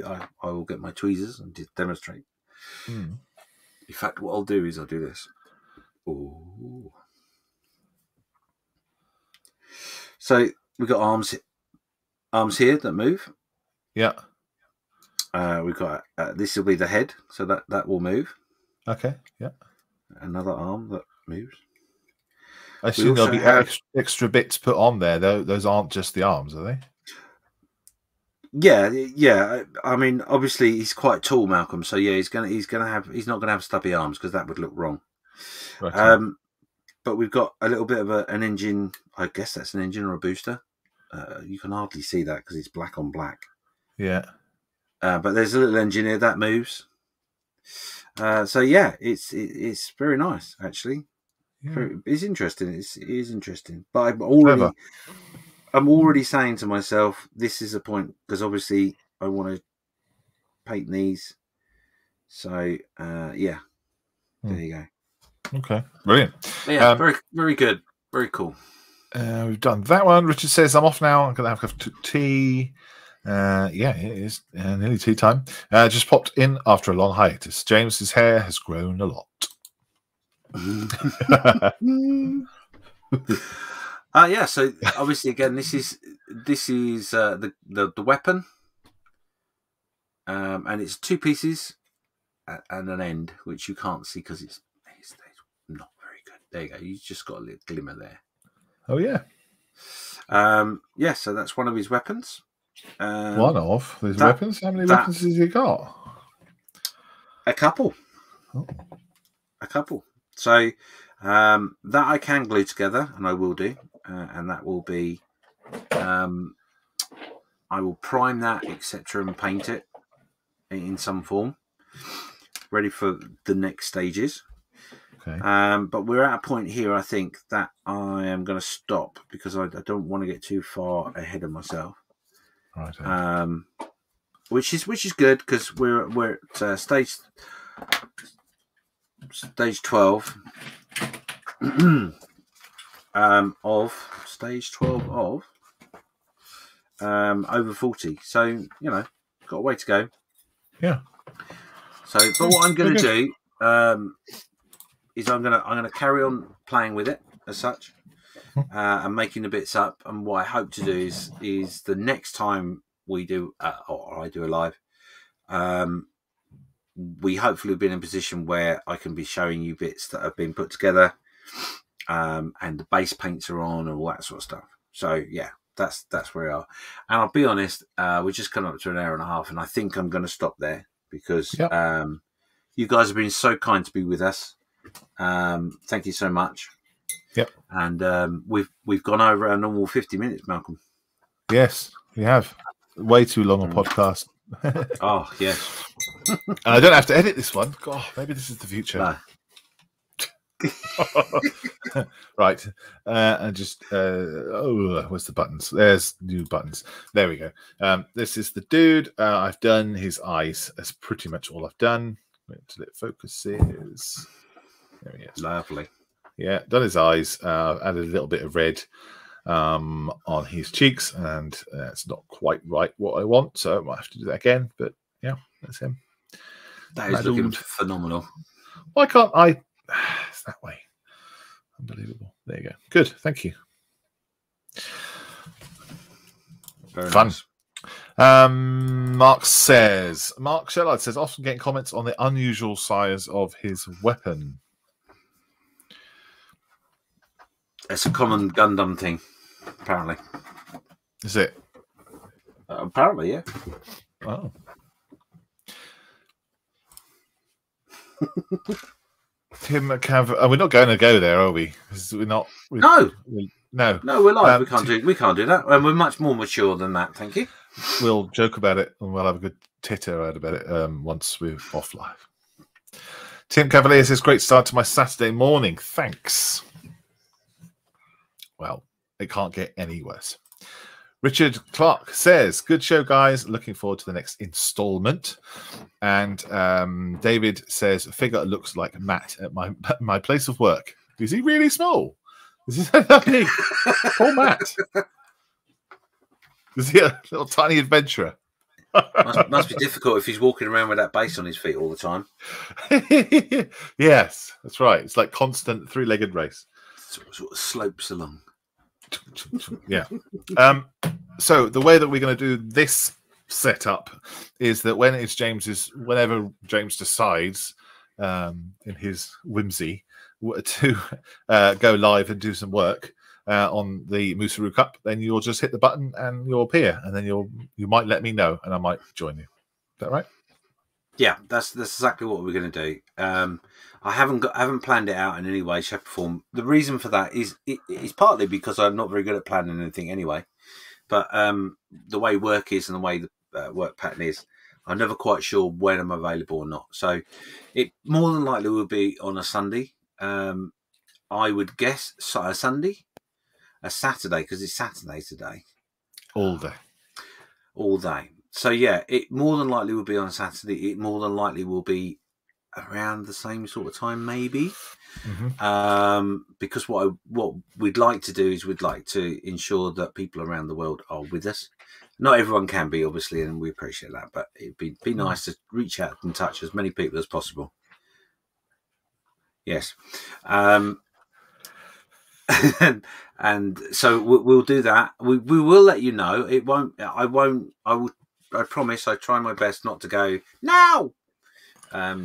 I will get my tweezers and demonstrate. In fact, what I'll do is I'll do this. Ooh. So we've got arms here that move. Yeah. We've got this will be the head, so that will move. Okay. Yeah. Another arm that moves. I assume there'll be extra bits put on there. Those aren't just the arms, are they? Yeah. I mean, obviously he's quite tall, Malcolm. So yeah, he's not gonna have stubby arms because that would look wrong. Right. But we've got a little bit of an engine. I guess that's an engine or a booster. You can hardly see that because it's black on black. Yeah. But there's a little engine here that moves. So yeah, it's very nice actually. Yeah. It's interesting. It is interesting. But I'm already saying to myself, this is a point, because obviously I want to paint these. So yeah, there you go. Okay, brilliant. Yeah, very, very good. Very cool. We've done that one. Richard says, I'm off now. I'm going to have a cup of tea. Yeah, it is nearly tea time. Just popped in after a long hiatus. James's hair has grown a lot. Yeah, so obviously again this is the weapon, and it's 2 pieces and an end, which you can't see because it's not very good. There you go, you just got a little glimmer there. Oh yeah. Yeah, so that's one of his weapons. One of his weapons? How many weapons has he got? A couple. Oh. A couple. So that I can glue together, and I will do, and that will be. I will prime that, etc., and paint it in some form, ready for the next stages. Okay. But we're at a point here, I think, that I am going to stop because I don't want to get too far ahead of myself. Right. Which is good because we're at stage 12 of over 40. So, you know, got a way to go. Yeah. So, but what I'm going to do is I'm going to carry on playing with it as such, and making the bits up. And what I hope to do is the next time we do, or I do a live, we hopefully will be in a position where I can be showing you bits that have been put together, and the base paints are on and all that sort of stuff. So yeah, that's where we are. And I'll be honest, we're just coming up to an hour and a half, and I think I'm going to stop there because you guys have been so kind to be with us. Thank you so much. Yep. And we've gone over our normal 50 minutes, Malcolm. Yes, we have. Way too long a podcast. Oh, yes. I don't have to edit this one. God, maybe this is the future. No. Right. And just where's the buttons? There's new buttons. There we go. This is the dude. I've done his eyes. That's pretty much all I've done. Wait until it focuses. There he is. Lovely. Yeah, done his eyes. Added a little bit of red on his cheeks, and it's not quite right what I want, so I might have to do that again. But yeah, that's him. That is looking phenomenal. Why can't I? It's that way. Unbelievable. There you go. Good. Thank you. Very Fun. nice. Mark Shellard says, often getting comments on the unusual size of his weapon. It's a common Gundam thing, apparently. Is it? Apparently, yeah. Oh. Tim McCav. We're not going to go there, are we? We're not. No, we're live. We can't do that, and we're much more mature than that. Thank you. We'll joke about it, and we'll have a good titter out about it once we're off live. Tim Cavalier says, "Great start to my Saturday morning. Thanks." Well, it can't get any worse. Richard Clark says, good show, guys. Looking forward to the next installment. And David says, figure looks like Matt at my place of work. Is he really small? Is he that big? Poor Matt. Is he a little tiny adventurer? Must be difficult if he's walking around with that base on his feet all the time. Yes, that's right. It's like constant three-legged race. Sort of slopes along. Yeah. So the way that we're going to do this setup is that whenever James decides, in his whimsy, to go live and do some work on the Moosaroo Cup, then you'll just hit the button and you'll appear, and then you might let me know, and I might join you. Is that right? Yeah, that's exactly what we're going to do. I haven't planned it out in any way, shape, or form. The reason for that is partly because I'm not very good at planning anything anyway. But the way work is and the way the work pattern is, I'm never quite sure when I'm available or not. So it more than likely will be on a Sunday. I would guess a Sunday, a Saturday, because it's Saturday today. All day. So yeah, it more than likely will be on a Saturday. It more than likely will be around the same sort of time, maybe. Mm-hmm. Because what we'd like to do is we'd like to ensure that people around the world are with us. Not everyone can be, obviously, and we appreciate that. But it'd be nice to reach out and touch as many people as possible. Yes. And so we'll do that. We will let you know. It won't. I won't. I promise. I try my best not to go now.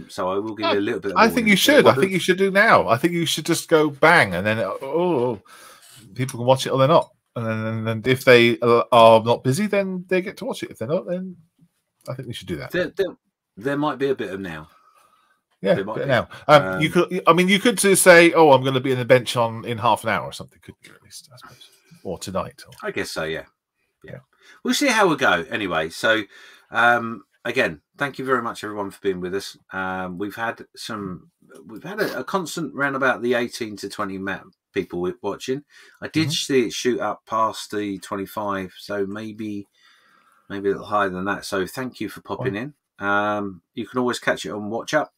So I will give you a little bit. I think you should. I think you should do now. I think you should just go bang, and then people can watch it or they're not. And then if they are not busy, then they get to watch it. If they're not, then I think we should do that. There might be a bit of now. Yeah, a bit now. You could. I mean, you could say, "Oh, I'm going to be in the bench in half an hour or something." Could you at least, I suppose, or tonight? I guess so. Yeah. We'll see how we go. Anyway, so again, thank you very much, everyone, for being with us. We've had a constant round about the 18 to 20 people watching. I did see it shoot up past the 25, so maybe a little higher than that. So thank you for popping in. You can always catch it on Watch Up.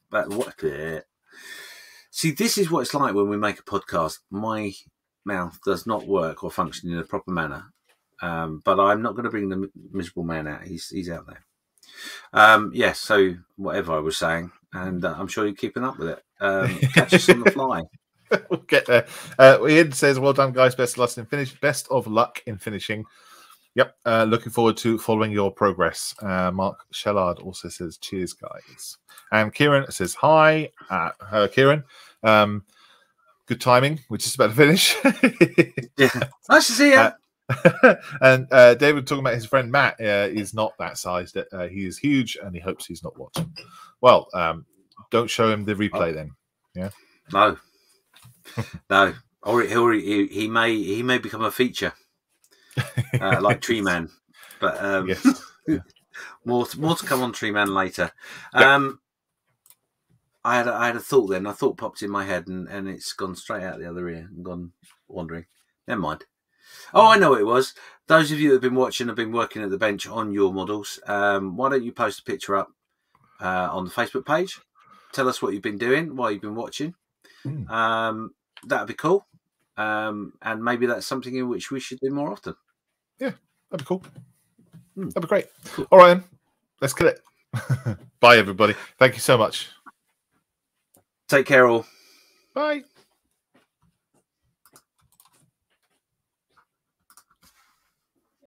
See, this is what it's like when we make a podcast. My mouth does not work or function in a proper manner. But I'm not going to bring the miserable man out. He's out there. Yes. So whatever I was saying, and I'm sure you're keeping up with it. Catch us on the fly. We'll get there. Ian says, "Well done, guys. Best of luck in finishing." Yep. Looking forward to following your progress. Mark Shellard also says, "Cheers, guys." And Kieran says, "Hi, Kieran. Good timing. We're just about to finish." Yeah. Nice to see you. And David talking about his friend Matt is not that size. He is huge, and he hopes he's not watching. Well, don't show him the replay then. Yeah. No. No. Or he may become a feature, like Tree Man. But yes. Yeah. more to come on Tree Man later. I had a thought then. A thought popped in my head, and it's gone straight out the other ear and gone wandering. Never mind. Oh, I know what it was. Those of you that have been watching have been working at the bench on your models. Why don't you post a picture up on the Facebook page? Tell us what you've been doing while you've been watching. That'd be cool. And maybe that's something in which we should do more often. Yeah, that'd be cool. That'd be great. All right, then. Let's kill it. Bye, everybody. Thank you so much. Take care, all. Bye.